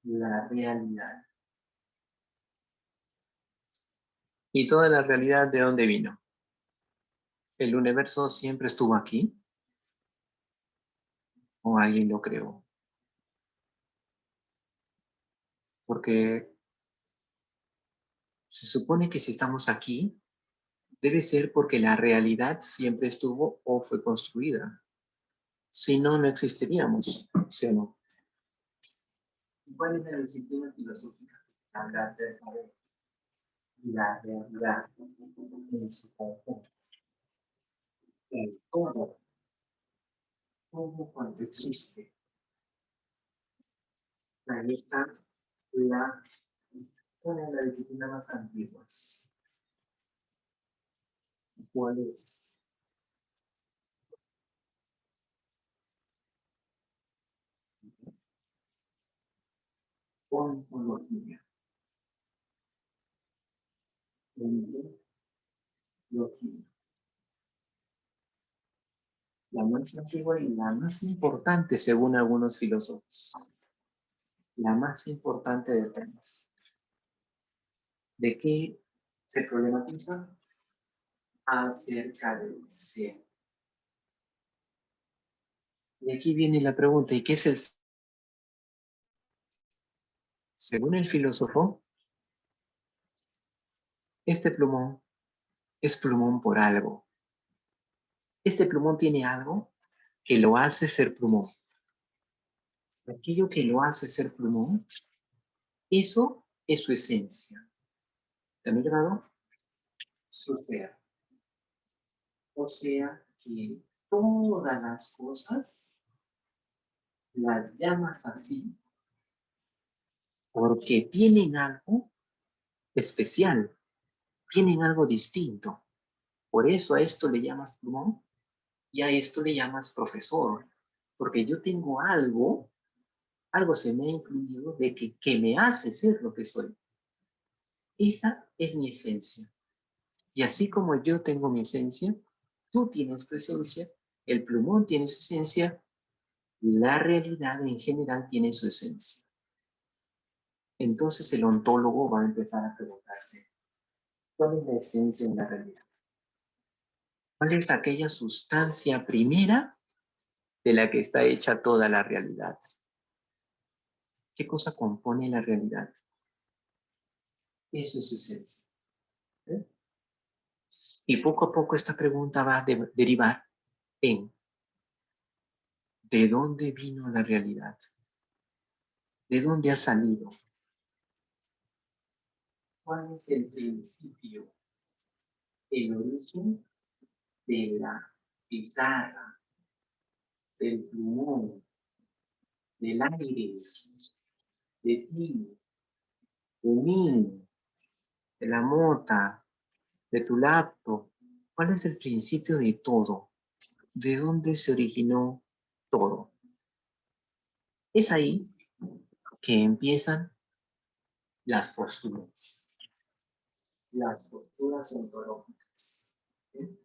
la realidad. ¿Y toda la realidad de dónde vino? ¿El universo siempre estuvo aquí? ¿O alguien lo creó? Porque se supone que si estamos aquí, debe ser porque la realidad siempre estuvo o fue construida. Si no, no existiríamos, ¿sí o no? ¿Cuál es la disciplina filosófica que habla acerca de la realidad en su conjunto? El todo cuando existe. Ahí está una de las disciplinas más antiguas. ¿Cuál es? Ontología. Ontología. La más antigua y la más importante según algunos filósofos. La más importante de todas. ¿De qué se problematiza? Acerca del ser. Y aquí viene la pregunta, ¿y qué es el ser? Según el filósofo, este plumón es plumón por algo. Este plumón tiene algo que lo hace ser plumón. Aquello que lo hace ser plumón, eso es su esencia. ¿También llamado? Su ser. O sea que todas las cosas las llamas así porque tienen algo especial, tienen algo distinto. Por eso a esto le llamas plumón y a esto le llamas profesor. Porque yo tengo algo se me ha incluido de que me hace ser lo que soy. Esa es mi esencia. Y así como yo tengo mi esencia, tú tienes tu esencia, el plumón tiene su esencia, la realidad en general tiene su esencia. Entonces el ontólogo va a empezar a preguntarse, ¿cuál es la esencia de la realidad? ¿Cuál es aquella sustancia primera de la que está hecha toda la realidad? ¿Qué cosa compone la realidad? Eso es su esencia. ¿Eh? Y poco a poco esta pregunta va a derivar en ¿de dónde vino la realidad? ¿De dónde ha salido? ¿Cuál es el principio, el origen de la pizarra, del plumón, del aire, de ti, de mí, de la mota, de tu laptop? ¿Cuál es el principio de todo? ¿De dónde se originó todo? Es ahí que empiezan las posturas ontológicas. ¿Sí?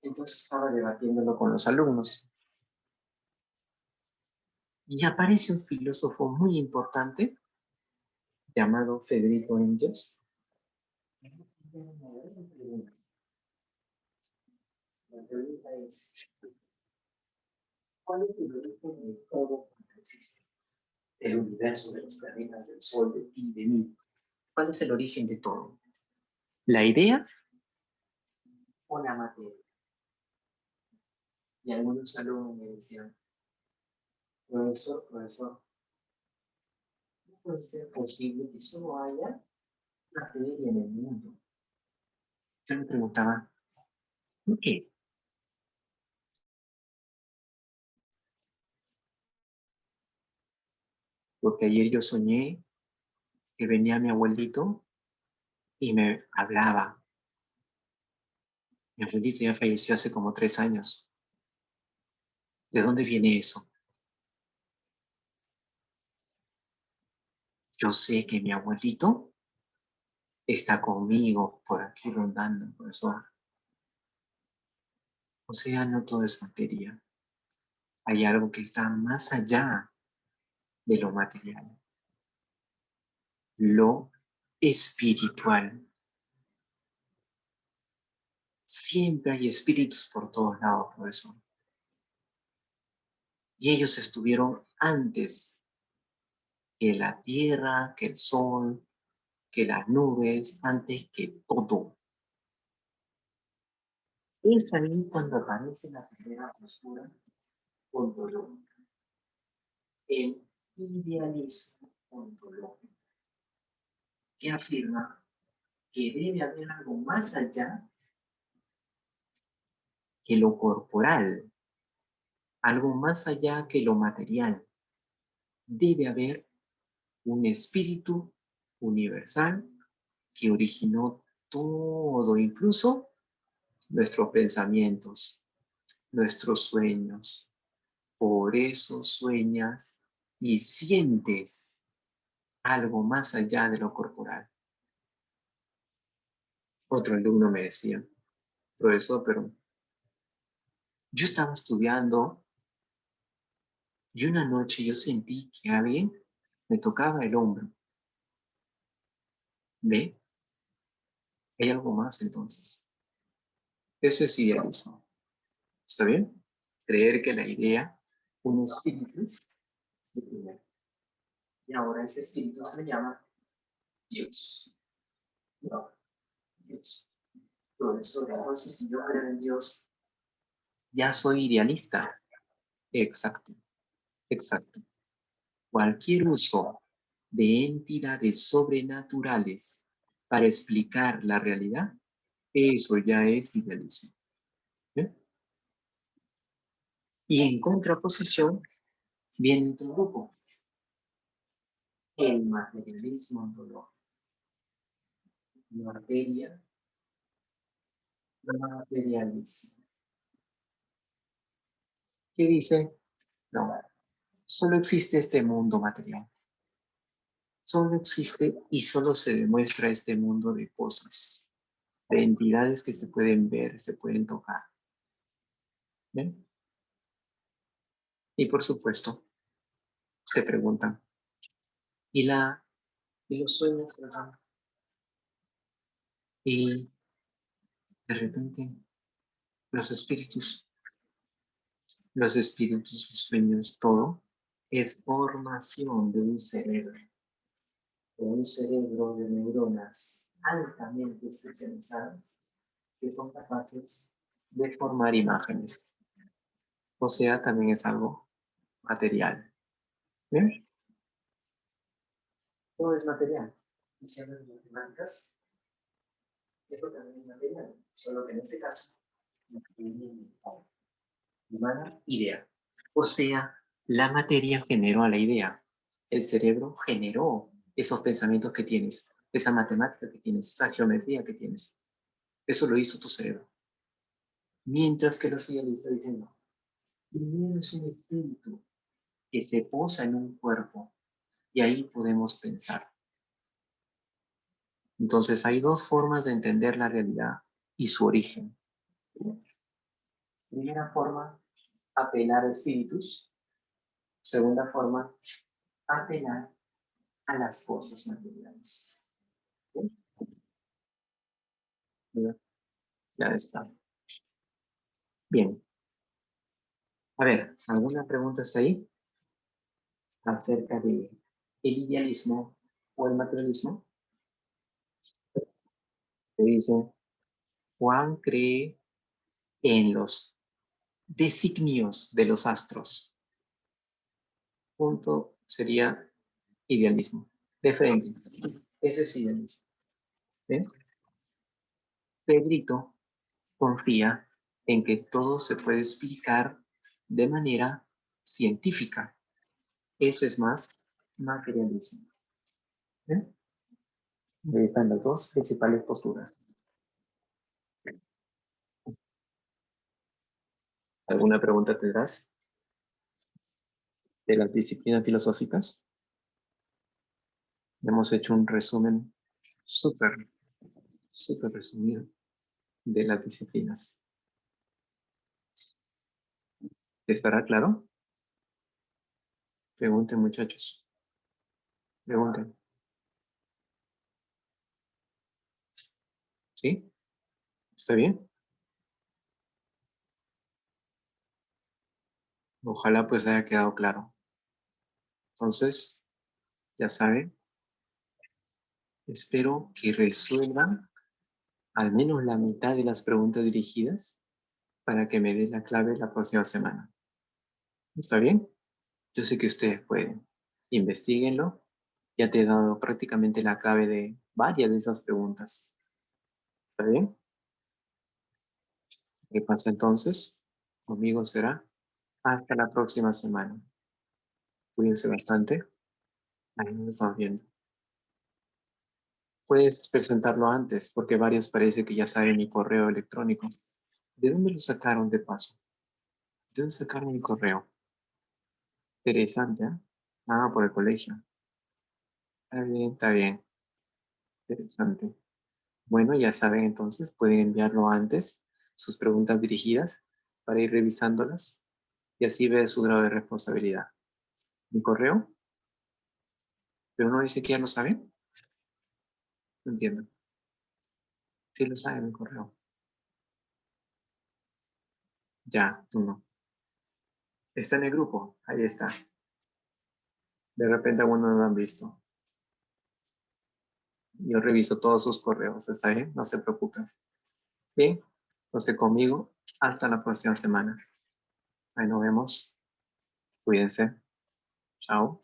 Entonces estaba debatiéndolo con los alumnos. Y aparece un filósofo muy importante llamado Federico Engels. La pregunta es, ¿cuál es el origen de todo cuanto existe? El universo, de los planetas, del Sol, de ti, de mí. ¿Cuál es el origen de todo? ¿La idea o la materia? Y algunos alumnos me decían, profesor, ¿no puede ser posible que solo haya materia en el mundo? Yo me preguntaba, ¿por qué? Porque ayer yo soñé que venía mi abuelito y me hablaba. Mi abuelito ya falleció hace como 3 años. ¿De dónde viene eso? Yo sé que mi abuelito está conmigo por aquí rondando, profesor. O sea, no todo es materia. Hay algo que está más allá de lo material. Lo espiritual. Siempre hay espíritus por todos lados, profesor. Y ellos estuvieron antes que la tierra, que el sol, que las nubes, antes que todo. Es ahí cuando aparece la primera postura ontológica, el idealismo ontológico, que afirma que debe haber algo más allá que lo corporal, algo más allá que lo material. Debe haber un espíritu universal que originó todo, incluso nuestros pensamientos, nuestros sueños. Por eso sueñas y sientes algo más allá de lo corporal. Otro alumno me decía, profesor, pero yo estaba estudiando y una noche yo sentí que alguien me tocaba el hombro. ¿Ve? Hay algo más entonces. Eso es idealismo. ¿Está bien? Creer que la idea, un espíritu, es primero. Y ahora ese espíritu se le llama Dios. No, Dios. Profesor, entonces si yo creo en Dios, ya soy idealista. Exacto, exacto. Cualquier uso de entidades sobrenaturales para explicar la realidad, eso ya es idealismo. ¿Eh? Y en contraposición viene otro grupo, el materialismo ontológico. Materia, materialismo. ¿Qué dice? No, solo existe este mundo material. Solo existe y solo se demuestra este mundo de cosas, de entidades que se pueden ver, se pueden tocar. ¿Bien? Y por supuesto, se preguntan, ¿y los sueños, verdad? Y de repente, los espíritus, los sueños, todo, es formación de un cerebro de neuronas altamente especializadas que son capaces de formar imágenes. O sea, también es algo material. ¿Bien? Todo es material. Y si hablan de matemáticas, eso también es material, solo que en este caso, humana idea. O sea, la materia generó a la idea. El cerebro generó esos pensamientos que tienes, esa matemática que tienes, esa geometría que tienes. Eso lo hizo tu cerebro. Mientras que los idealistas dicen, no, primero es un espíritu que se posa en un cuerpo y ahí podemos pensar. Entonces hay dos formas de entender la realidad y su origen. Primera forma, apelar a espíritus. Segunda forma, apelar a las cosas materiales. ¿Sí? Ya está. Bien. A ver, ¿alguna pregunta está ahí? Acerca de el idealismo o el materialismo. Te dicen, Juan cree en los designios de los astros. Punto sería idealismo. De frente. Ese es idealismo. ¿Ven? Pedrito confía en que todo se puede explicar de manera científica. Eso es más materialismo. ¿Ven? Ahí están las dos principales posturas. ¿Alguna pregunta tendrás de las disciplinas filosóficas? Hemos hecho un resumen súper resumido de las disciplinas. ¿Estará claro? Pregunten, muchachos. Pregunten. ¿Sí? ¿Está bien? Ojalá pues haya quedado claro. Entonces, ya saben, espero que resuelvan al menos la mitad de las preguntas dirigidas para que me den la clave la próxima semana. ¿Está bien? Yo sé que ustedes pueden. Investíguenlo. Ya te he dado prácticamente la clave de varias de esas preguntas. ¿Está bien? ¿Qué pasa entonces? Conmigo será hasta la próxima semana. Cuídense bastante. Ahí nos estamos viendo. Puedes presentarlo antes, porque varios parece que ya saben mi correo electrónico. ¿De dónde lo sacaron de paso? ¿De dónde sacaron mi correo? Interesante, ¿eh? Ah, por el colegio. Está bien, está bien. Interesante. Bueno, ya saben entonces, pueden enviarlo antes, sus preguntas dirigidas, para ir revisándolas y así ver su grado de responsabilidad. ¿Mi correo? ¿Pero no dice que ya lo saben? No entiendo. Sí lo saben mi correo. Ya, tú no. Está en el grupo, ahí está. De repente algunos no lo han visto. Yo reviso todos sus correos, ¿está bien? No se preocupen. Bien, entonces conmigo, hasta la próxima semana. Ahí nos vemos. Cuídense. Chao.